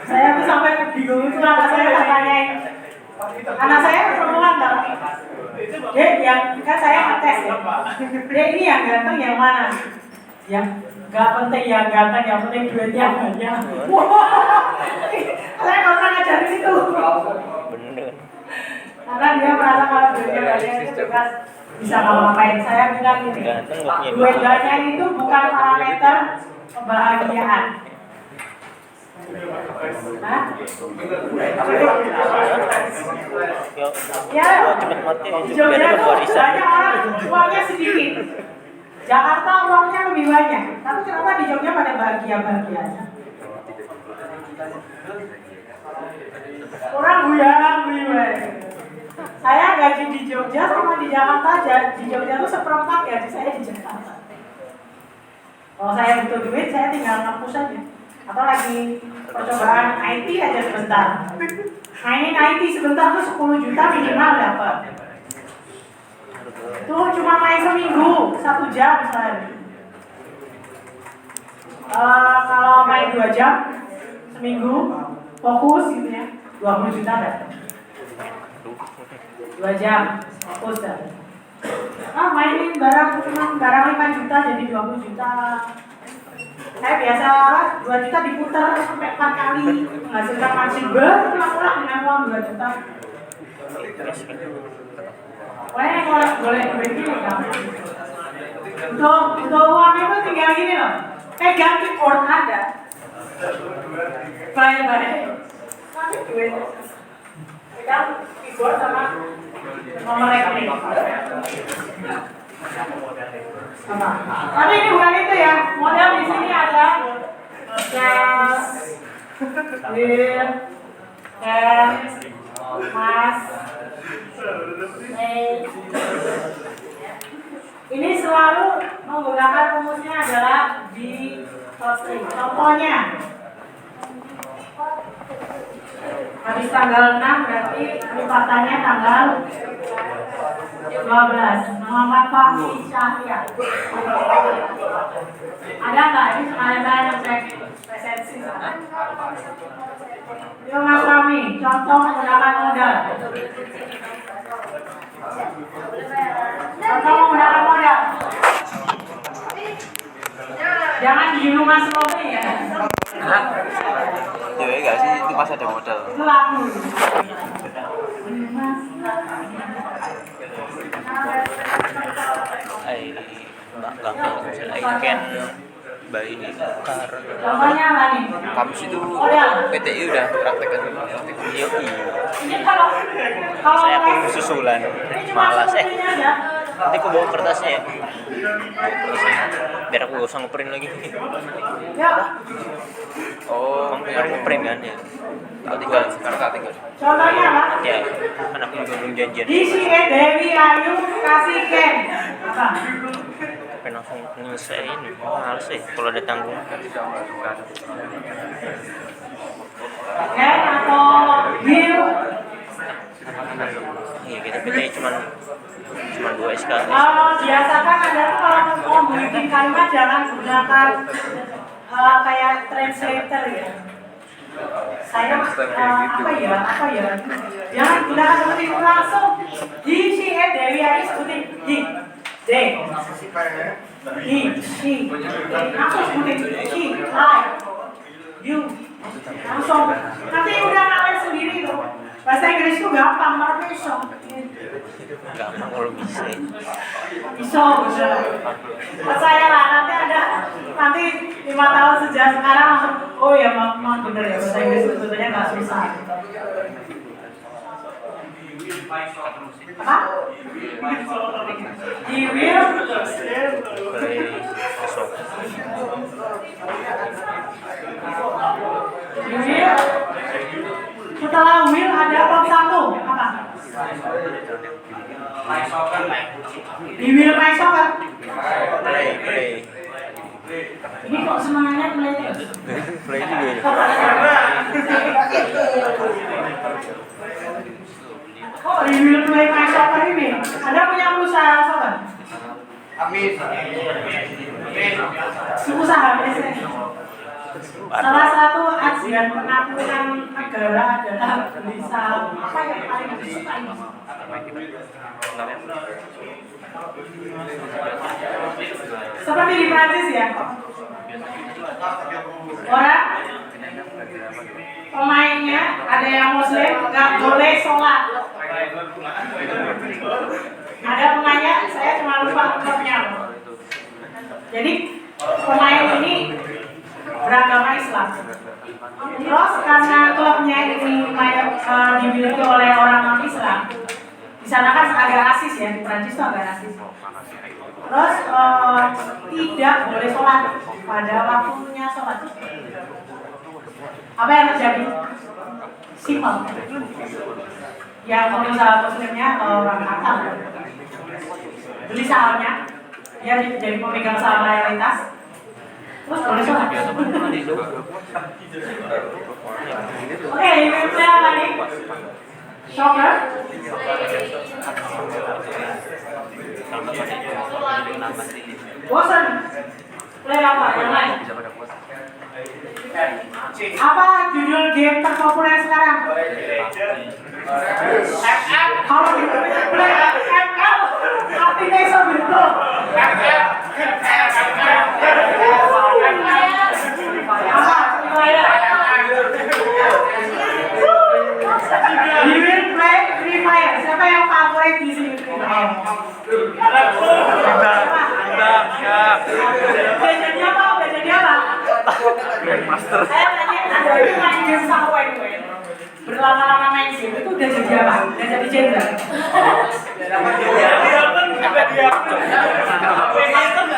Saya tuh sampai bingung itu anak saya tanyain. Anak saya perempuan dong. Dia yang kan saya ngetes ya. Dia ini yang ganteng yang mana? Yang gak penting yang ganteng, yang penting duitnya banyak. Saya nggak pernah ngajarin itu. Bener. Karena dia merasa kalau duitnya banyak itu juga bisa ngapain. Saya bilang gini, duit banyak itu bukan parameter kebahagiaan. Hah? Ya, di Jogja tuh banyak orang uangnya sedikit. Jakarta uangnya lebih banyak. Tapi kenapa di Jogja pada bahagia-bahagianya? Orang guyang. Saya gaji di Jogja sama di Jakarta. Di Jogja tuh seperempat gaji saya di Jakarta. Kalau saya butuh duit, saya tinggal ngapus aja. Atau lagi percobaan IT aja sebentar. Mainin IT sebentar tuh 10 juta minimal dapat. Itu cuma main seminggu, 1 jam sehari. Kalau main 2 jam seminggu, fokus gitu ya, 20 juta dapat. 2 jam, fokus dapat. Mainin barang cuma barang 5 juta jadi 20 juta. Saya biasa 2 juta diputar sampai 4 kali menghasilkan margin berulang-ulang dengan uang 2 juta. Kalau boleh duit gini kan? Untuk uang itu tinggal gini loh. Pegang keyboard Anda. Baik. Tapi duit. Pegang keyboard sama nomor rekening. Tapi ini bukan itu ya. Model di sini ada cash, bill, cash, mas, ini selalu menggunakan rumusnya adalah di posting. Contohnya habis tanggal 6 berarti lipatannya tanggal 12. Muhammad Fahmi Syahriat. Ada nggak? Ini ada yang cek presensi. Yo Mas Fahmi, contoh menggunakan modal. Contoh menggunakan modal. Jangan di rumah sloppy ya. Ya enggak sih, itu pas ada modal. Laku. gampang misalnya I can buy car. Contohnya apa nih? Kampus itu Oh ya. PTI udah praktekan. Yoi. Ini kalau Saya pun les- susulan, ini cuma malas sepertinya aja. Nanti aku bawa kertasnya ya. Bawa kertasnya. Biar aku gak usah ngeprint lagi. Ya, Oh, Kamu kemarin ngeprint kan ya? tinggal sekarang tak tinggal. contohnya apa? Ya, kan aku juga belum janjian. Di sini Dewi Ayu kasih Ken. Apa? Pengen langsung nyelesain, males sih kalau ada tanggung. Ken atau Bill? Iya kita pilih cuman 2 SKS. Biasakan Anda tuh kalau mau bikin kalimat jangan gunakan kayak translator ya. Saya apa ya? Jangan gunakan seperti itu langsung. Di sini Dewi Ayu seperti di. He, she, langsung sebutin she, I, you, langsung. Nanti udah ngalir sendiri tuh. Bahasa Inggris tuh gampang, marpeso. Gampang kalau bisa. Bisa, bisa. Percayalah, nanti 5 tahun sejak sekarang langsung, oh ya memang bener ya, bahasa Inggris itu sebetulnya nggak susah. Apa? He will Play besok. Will, setelah will ada verb 1, apa? He will main soccer. Play. Ini kok semangatnya play? Play juga ini. Oh, he will play my soccer ini. Ada punya perusahaan soccer? Usaha biasanya. Salah satu ajian penaklukan negara adalah beli saham. Apa yang paling disukai? Seperti di Prancis ya. Orang pemainnya ada yang muslim nggak boleh sholat. Ada pemainnya, saya cuma lupa klubnya. Jadi pemain ini beragama Islam. Terus karena klubnya ini dimiliki oleh orang non Islam, di sana kan agak rasis ya, di Prancis itu agak rasis. Terus tidak boleh sholat pada waktunya sholat. Apa yang terjadi? Simpel. Yang pengusaha muslimnya orang Qatar beli sahamnya, dia jadi pemegang saham mayoritas. Terus boleh sholat. Oke, ini saya apa nih? Soccer. Bosan. Play apa? Yang lain. Apa judul game terpopuler sekarang? FF. Kalau di play FF, artinya iso betul. He will play Free Fire. Siapa yang favorit di sini Free Fire? Gadgetnya apa? Gadgetnya apa? Master. Saya tanya, Anda itu main game sama Wayne. Berlama-lama main game itu udah jadi apa? Udah jadi jenderal.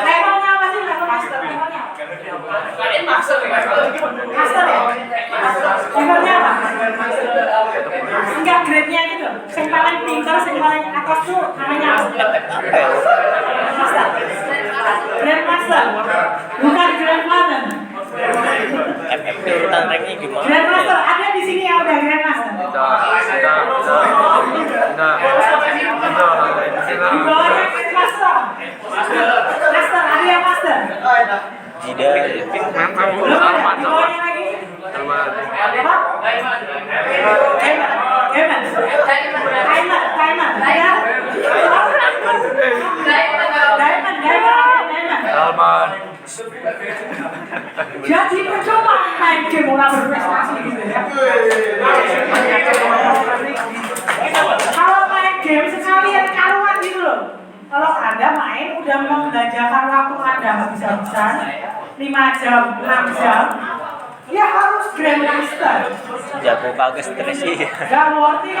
Levelnya apa sih? Level master. Master ya? Levelnya apa? Enggak grade-nya gitu. Yang paling pintar, yang paling atas tuh namanya apa? Master. Grandmaster. Bukan Grandmaster. FF itu urutan ranknya gimana? Grandmaster ada di sini yang udah Grandmaster. Di bawahnya Master. Master, ada yang Master. Tidak. Belum ada. Di bawahnya lagi. Apa? Timer. Ada? Diamond. Jadi percuma main game orang berprestasi gitu ya. Kalau main game sekalian karuan gitu loh. Kalau Anda main udah membelanjakan waktu Anda habis-habisan 5 jam, 6 jam, ya harus Grandmaster. Jago kagak stres sih. Gak worthy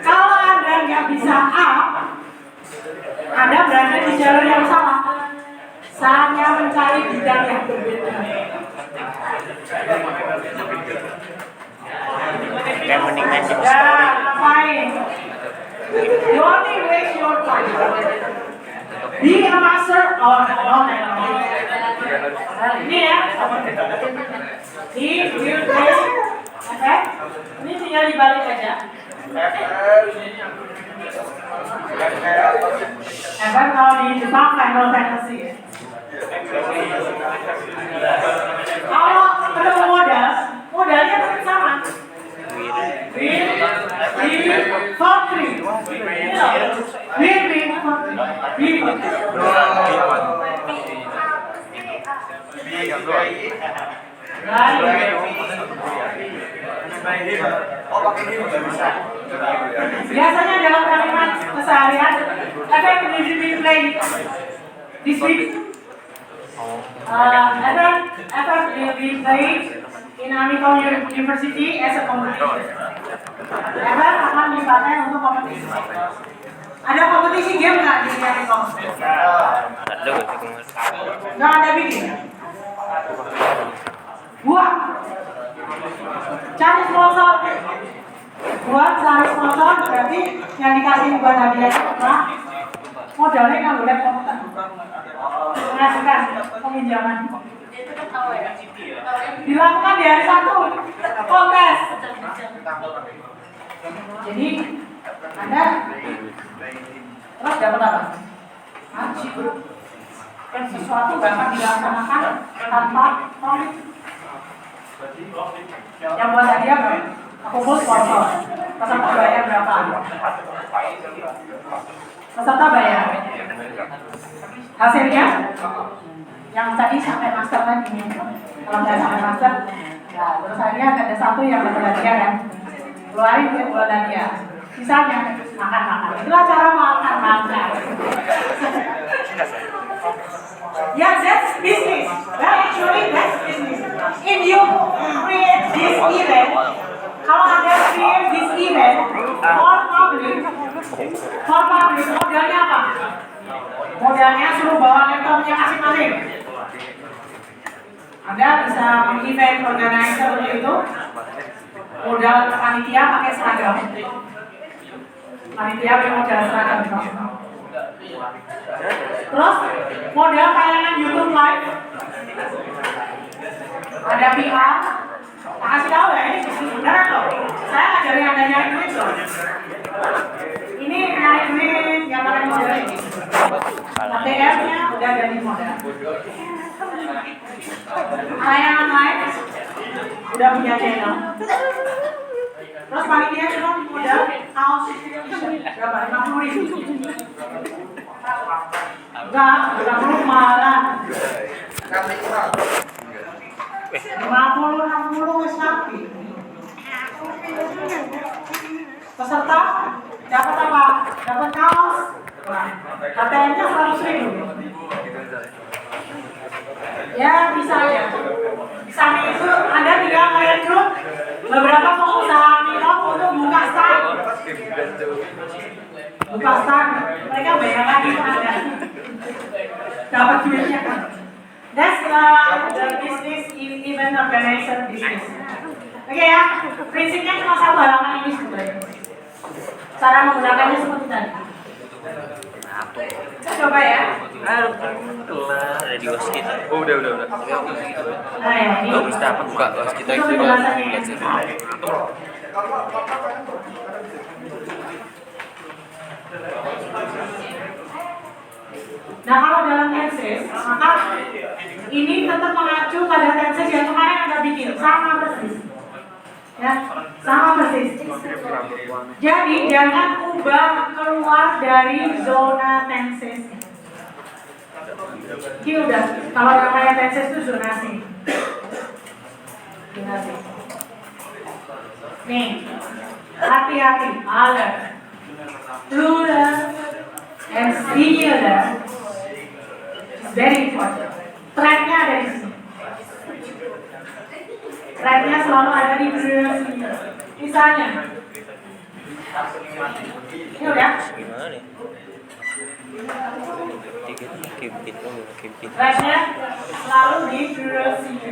kalau Anda nggak bisa up, Anda berada di jalur yang salah. Saatnya mencari bidang yang berbeda. Kayak mendingan jam Ya, story. ngapain? You only waste your time. Be a master or not. Ini ya. He will play. Oke? Ini tinggal dibalik aja. Evan kalau di Jepang Final Fantasy ya. Kalau ketemu modalnya tetap sama. Win, factory. Win, biasanya dalam kalimat keseharian, Evan will be playing this week. Evan will be playing in Amikom University as a competition. Evan akan dipakai untuk kompetisi. Ada kompetisi game nggak di Amikom? Ada gak sih kemarin? Nggak ada bikin. Buat cari sponsor. Buat cari sponsor berarti yang dikasih buat hadiah itu apa? Modalnya kan boleh komputer. Mengajukan peminjaman. Dilakukan di hari Sabtu kontes. Jadi Anda terus dapat apa? Haji. Kan sesuatu bahkan dilaksanakan tanpa komit. Yang buat hadiah berapa? Aku bos sponsor. Peserta bayar berapa? Peserta bayar. Hasilnya yang tadi sampai master lagi nih. Kalau nggak sampai master, ya terus akhirnya ada satu yang dapat hadiah kan. Keluarin duit buat hadiah. Sisanya makan-makan. Itulah cara makan-makan. Yeah, that's business. Well, actually that's business. If you create this event, kalau Anda create this event for public, modalnya apa? Modalnya suruh bawa laptopnya masing-masing. Anda bisa event organizer itu modal panitia pakai seragam. Panitia pakai modal seragam. Terus modal tayangan YouTube live. Ada PR. Kasih tahu ya, ini bisnis beneran loh. Saya ngajarin Anda nyari duit loh. Ini nyari duit yang paling modal ini. ATM-nya udah jadi modal. Tayangan live udah punya channel. Terus panitia cuma modal kaos berapa? 50.000. Enggak, 50 malah 50-60 wis rapi. Peserta dapat apa? Dapat kaos. ATM-nya 100.000. Ya bisa ya. Samping itu Anda tinggal merekrut beberapa pengusaha minum untuk buka stand. Buka stand, mereka bayar lagi ke Anda. Dapat duitnya kan. That's the business event organizer business. Oke ya, prinsipnya cuma satu halaman ini sebenarnya. Cara menggunakannya seperti tadi. Saya coba ya. Ada di was kita. Oh, udah. Nah ya, ini. Bagus dapat Buka was kita Itu juga. penjelasannya. Lihat sih. Nah kalau dalam tenses, maka ini tetap mengacu pada tenses yang kemarin Anda bikin, sama persis. Ya, sama persis. Jadi jangan ubah keluar dari zona tenses. Ini udah, kalau namanya tenses itu zonasi. Zonasi. Nih, hati-hati, alert, plural. And see you there. It's very important. Tracknya ada di sini. Tracknya selalu ada di sini. Misalnya, ini udah. Gimana ya? Kimpin. Tracknya selalu di sini.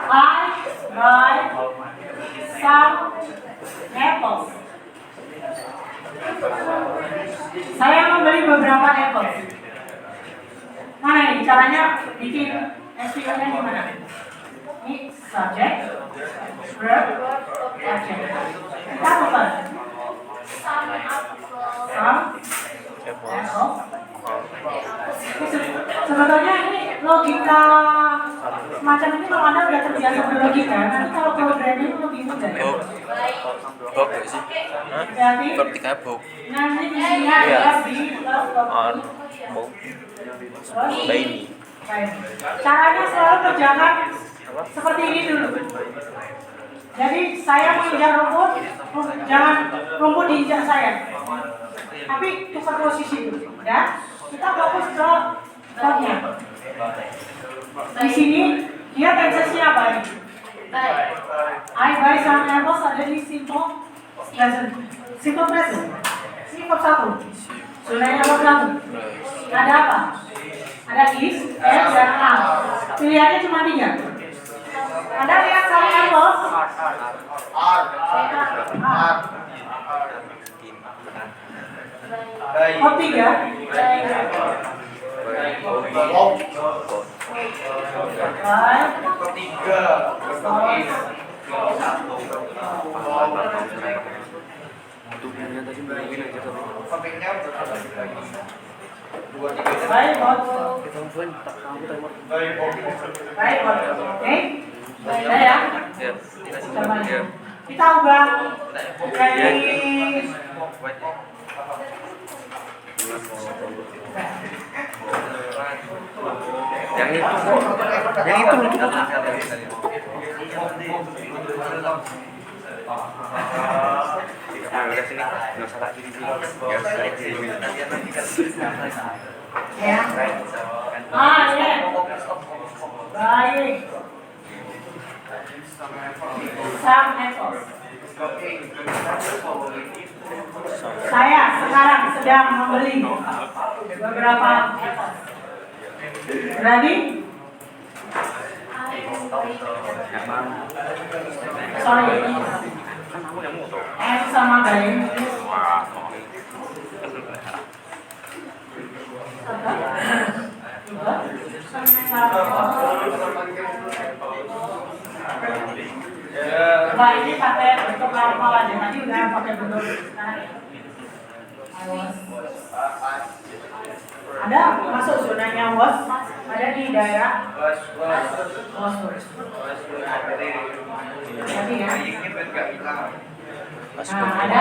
I buy some apples. Saya membeli beberapa apple. Mana nih caranya bikin SPO-nya gimana? Ini subject, verb, action. Kita bukan. Some apple. Sebetulnya ini logika semacam ini kalau Anda udah terbiasa berlogika, nanti kalau programming lebih mudah. Bok gak sih? Hah? Jadi Verb 3 bok. nanti isinya adalah di On. Bok. Baby. Caranya selalu kerjakan seperti ini dulu. Jadi saya menginjak rumput, jangan rumput diinjak saya. Tapi tukar posisi dulu, ya. Kita fokus ke verbnya. Di sini dia tensinya apa ini? I buy some apples ada di simple present. Simple present. Ini verb 1. Sunanya verb 1. Ada apa? Ada is, and, dan are. Pilihannya cuma 3. Anda lihat some apples. Verb 3. Baik, oke. Sudah ya. Coba kita ubah dari Yang itu lucu. Udah sini, nggak usah lagi di sini. ya. Ya. Baik. Some apples. Saya sekarang sedang membeli beberapa apples. Ready? Sorry. And sama buying. Nah, ini pakai bentuk larval aja. Tadi udah pakai bentuk ada masuk zonanya was, ada di daerah was. Jadi ya. Nah, ada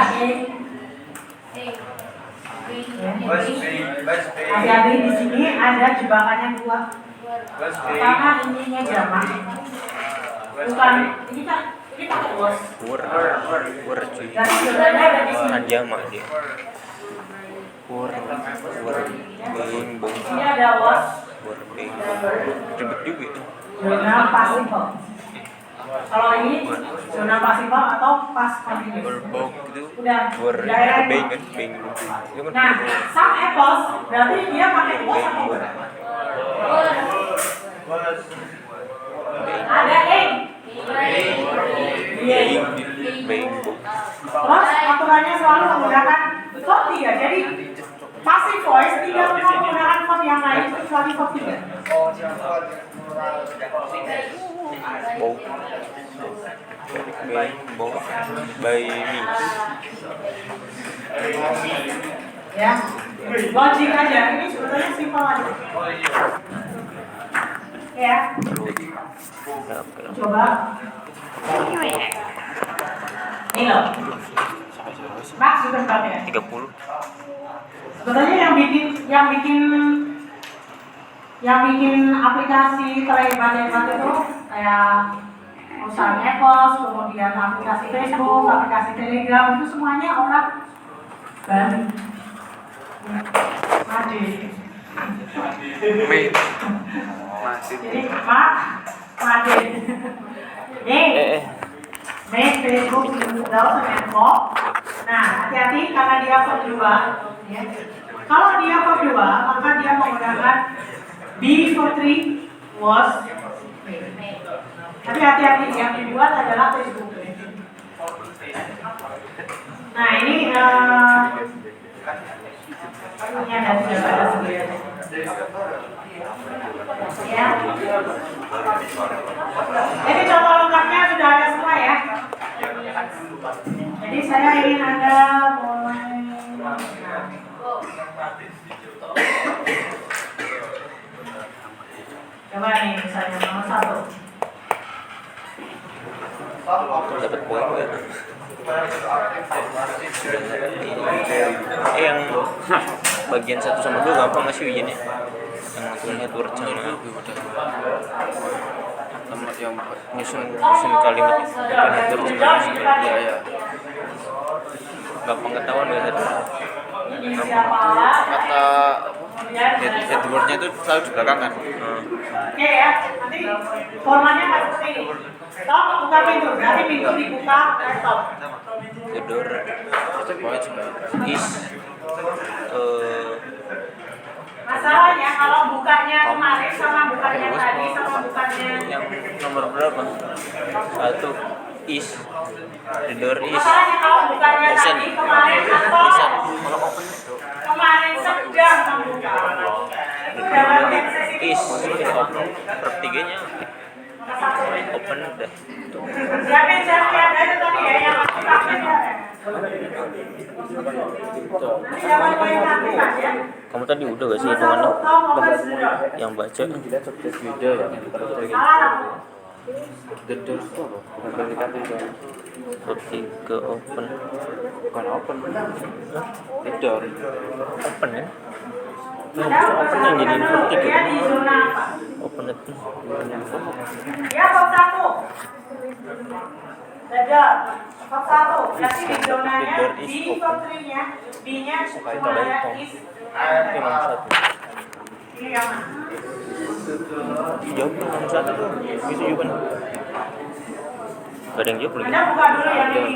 hati-hati di sini ada jebakannya 2. Karena ininya jamak. Bukan ini pakai was. Wur cuy. Dan sebenarnya ada di sini. Kan jamak dia. Wur bing. Ini ada was. Wur bing. Ribet juga itu. Zona pasival. Kalau ini zona pasival atau past continuous. Berbok gitu. Udah. Wur Daerah bing ini. kan bing. Itu kan Nah, some apples berarti dia pakai was atau bukan? Ada ing. bing. Terus aturannya selalu menggunakan verb 3. Jadi passive voice tidak pernah menggunakan verb yang lain kecuali verb 3. Bok. Bing bok. By me. Ya, logik aja. Ini sebetulnya simpel aja. Ya, coba. Ini loh. Max sudah berapa ya? 30. Sebetulnya yang bikin aplikasi terhebat itu kayak perusahaan Apple, kemudian aplikasi Facebook, aplikasi Telegram, itu semuanya orang Bali. Made. Jadi Made. Make Facebook browser network. Nah, hati-hati karena dia verb 2. Ya. Kalau dia verb 2, maka dia menggunakan be for 3 was. Tapi hati-hati, yang dibuat adalah Facebook. Nah, ini ada sendiri. Ya. Jadi contoh lengkapnya sudah ada semua ya. Jadi saya ingin Anda mulai. Coba nih misalnya nomor 1. Dapat poin nggak? Yang bagian 1 sama 2 gampang nggak sih ujiannya? Yang tulisnya Edward sama yang nyusun kalimat itu bukan Edward sama ya gampang ketahuan nggak satu? Kata Edwardnya itu selalu di belakang kan. Oke ya, nanti formatnya nggak seperti ini. Stop, buka pintu, berarti pintu dibuka, stop. The door is Masalahnya kalau bukanya kemarin sama bukanya tadi sama bukanya yang nomor berapa? 1 is the door is masalahnya kalau bukanya tadi kemarin atau kemarin sedang membuka itu dalam sesi is verb 3-nya maka 1 open deh. siapin ada itu tadi ya yang aktifnya siapa yang aktifkan ya. Kamu tadi udah gak sih hitungannya? Yang baca verb 3 open Bukan open. open ya? Open yang jadi verb 3 dia di zona apa? open itu Ya, bab 1. Ada bab 1. Berarti di zonanya di bab 3-nya, B-nya cuma ada is. itu nomor 1 Ini yang mana? jawab nomor 1 tuh bisa jawaban gak ada yang jawab lagi. Anda buka dulu yang ini.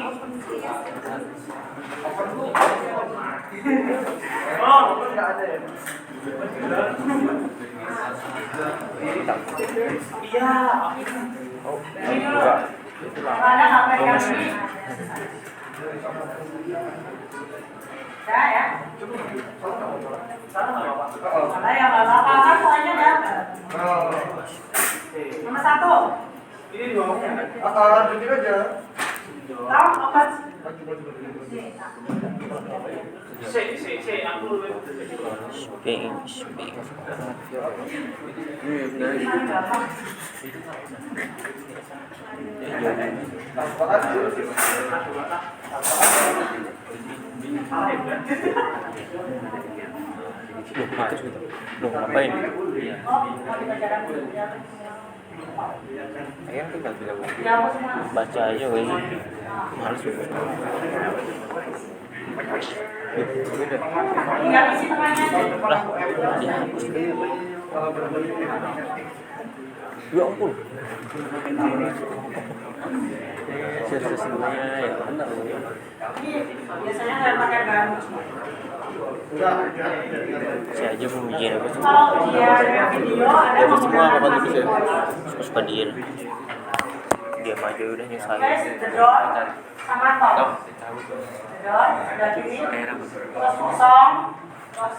Oh, enggak ada ya. Iya. Ini dulu. Ada nggak pegang ini? Ya. Ada yang nggak apa-apa kan soalnya dapat. Nomor 1. Ini dong. Jujur aja. Tahu apa? Speaking Loh, ngapain? Ayan tinggal bilang. Baca aja guys. Males juga. Tinggal isi tengahnya. Lah, dihapus. Ya ampun. Serius semuanya ya benar. Biasanya nggak pakai garam. Saya aja mau ujian apa sih? Kalau ujian video ada Dapat semua apa menggunakan tulis ya? Suka dia. Dia maju udah nyusahin. guys, the door sama top. The door sudah ini. Terus kosong. Terus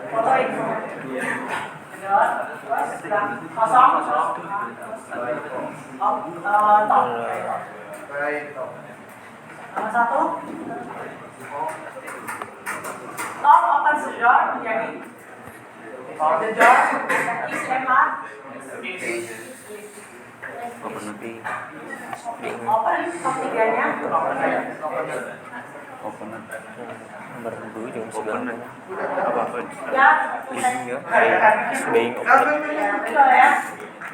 fotoin. The door. Terus sudah kosong. Top. Nomor 1. Top open the door menjadi the door is MR. Open nanti. Open top 3-nya. Open. Nomor 2 juga masih gampang. Apa-apa. Ya, Is being open. betul ya.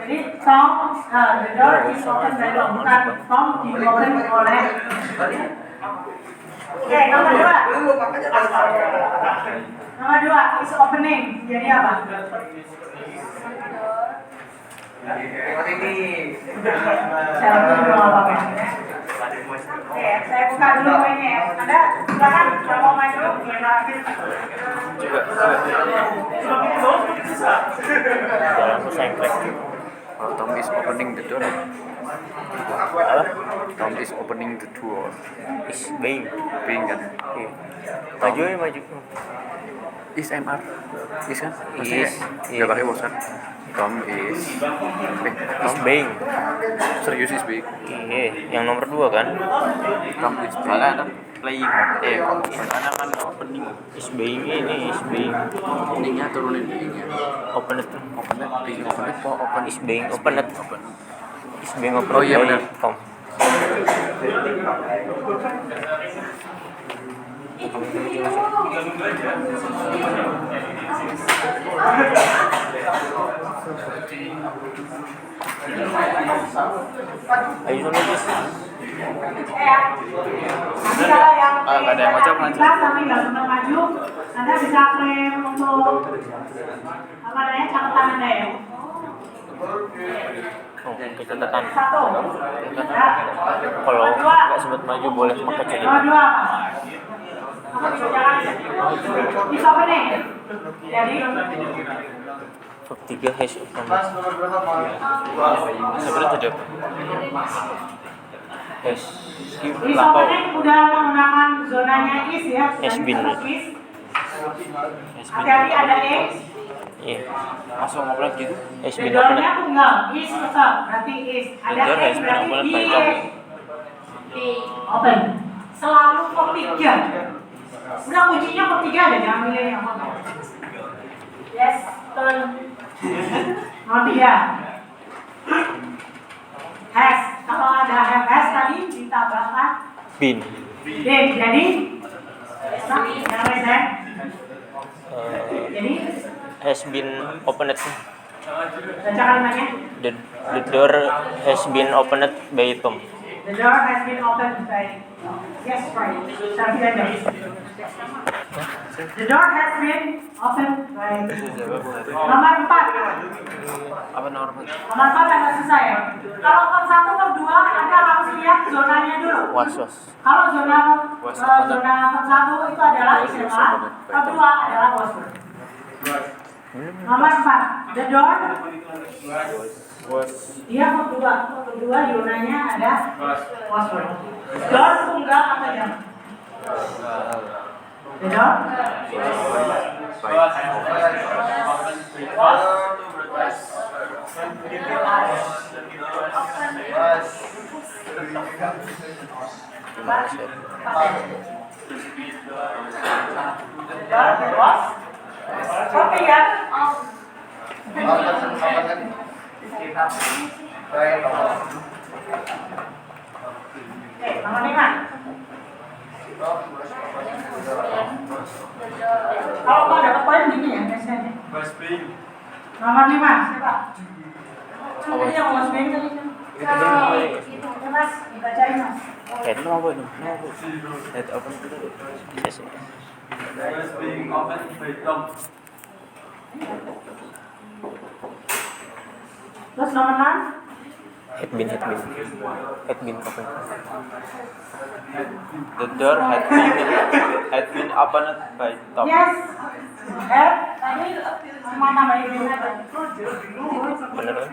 Jadi Tom, the door is open by Tom, bukan Tom di-open oleh. Oke, nomor 2. Nomor 2 is opening. Jadi apa? Saya belum apa-apa. Oke, saya buka dulu ini ya. Anda silakan kalau mau maju. Jalan ke sengklek. Oh, Tom is opening the door. Apa? Tom is opening the door. Is being. Ping kan? Iya. Maju ya maju. Is MR. Is kan? Is. Nggak pakai was kan? Tom is. Is being. Serius is big. Iya, yang nomor 2 kan? Tom is big. Soalnya playing. Karena kan opening. Is being ini is being. Openingnya turunin ininya. Open it. Open it po open Is being open it. Is being open. Oh, iya, by benar. Tom. Ayo sana Jis. Nanti kalau yang nggak ada yang maju, maju. tapi nggak sempat maju, Anda bisa klaim untuk apa namanya catatan Anda ya. Oh, pakai catatan. 1. Ya. Kalau nggak sempat maju boleh pakai Nomor catatan. 2 apa? Jangan bisa apa nih? Jadi Verb 3 hash open. Sebenarnya tidak. Hash bisa apa nih? Udah menggunakan zonanya is ya. Has been. Is. Hati-hati ada X. Iya. Langsung ngobrol gitu. Hash been open. Bedornya tunggal, is tetap, berarti is. Ada Bedor X has been berarti opened by is. Tom. Open. Selalu ketiga. Udah kuncinya ketiga ada, jangan milih yang apa. Yes, turn. Nomor 3. Has. Kalau ada has tadi ditambahkan Bin. bin. Jadi yang reset. Jadi Has been opened. baca kalimatnya. The door has been opened by Tom. The door has been opened by. Yes, right. Tapi aja. The door has been opened by. Nomor 4. Apa nomor? Nomor 4 agak susah ya. Kalau kot 1 kot 2 Anda harus lihat zonanya dulu. Was. Kalau zona kot 1 itu adalah SMA, kot 2 adalah washer. Nomor 4. The door. Dia kot 2 zonanya ada washer. Door tunggal apa jam? The door. Oke ya. Oke, nomor 5. Kalau kau dapat poin gini ya biasanya. Nomor 5, siapa? Ini yang mas main tadi kan? Ya mas, dibacain mas. Head. Apa itu? Head open dulu. Yes. Terus nomor 6. Had been open. The door had been opened by Tom. Yes. Tadi cuma tambahin bin aja. Bener kan?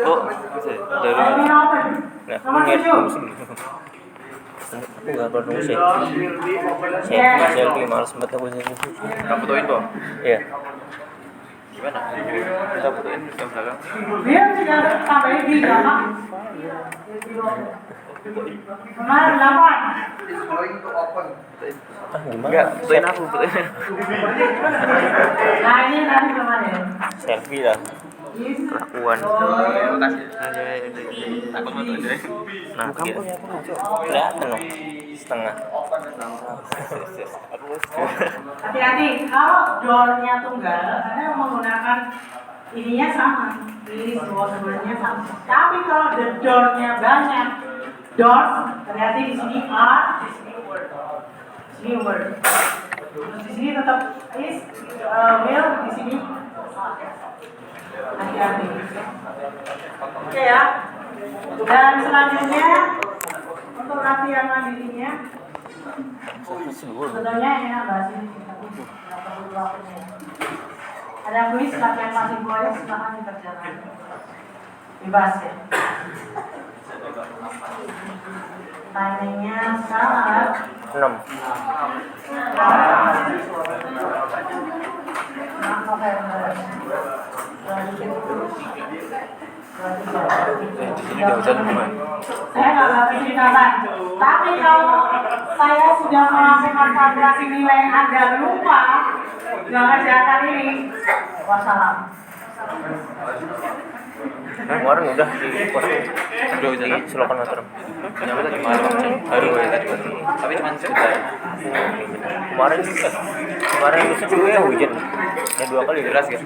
Oh, dari Bin open. Nah, Nomor lihat 7. aku nggak perlu selfie males banget aku selfie. Kita fotoin kok. Iya. Gimana? Kita fotoin yang belakang. Dia tidak tambahin bin belakang. Nomor 8. Gimana? Enggak, fotoin aku, fotoin. Nah ini tadi kemarin. Selfie lah. Kelakuan. Takut fotoin deh. Nah, gitu. Kelihatan loh. Setengah. Hati-hati, kalau door-nya tunggal, Anda menggunakan ininya sama, ini suasananya sama. Tapi kalau the door-nya banyak, doors berarti di sini are, di sini word. Terus di sini tetap is, will, di sini hati-hati. Oke ya. Dan selanjutnya untuk latihan mandirinya, sebenarnya enak bahas ini. Ada kuis latihan pasif voice, silahkan dikerjakan. Bebas ya. Timingnya sekarang 6. Di sini udah hujan belum? Saya nggak ngerti ceritakan. Tapi kalau saya sudah melakukan kalkulasi nilai Anda lupa mengerjakan ini, wassalam. Kemarin udah di pos di selokan motor. Nyampe tadi malam. Hari tadi. Tapi cuma sebentar. Kemarin itu juga ya hujan. Ya 2 kali Deras kan?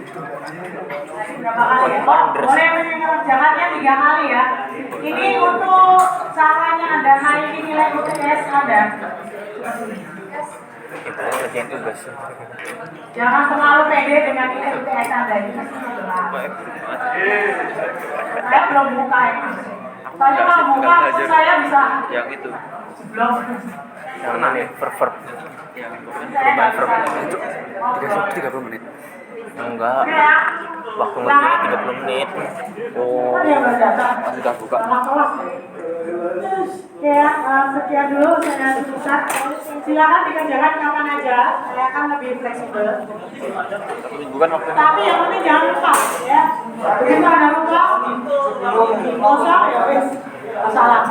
Berapa kali? Oh, boleh mengerjakannya 3 kali ya. Ini untuk caranya Anda naikin nilai UTS Anda. Itu ngerjain tugas. Jangan terlalu pede dengan nilai UTS Anda ini. Saya belum buka ya. Saya kalau buka saya bisa. Yang itu. Belum. Yang mana nih? Verb. Saya nggak bisa. 30 menit. Enggak. Oke ya. Waktu ngerjainnya 30 menit. Oh. Kan yang berdata. Sudah buka. Sama kelas. Ya, sekian dulu saya susah. Silakan dikerjakan kapan aja. Saya akan lebih fleksibel. Bukan waktu. Tapi yang penting jangan lupa ya. Begitu ada lupa, kosong ya wis. Salah.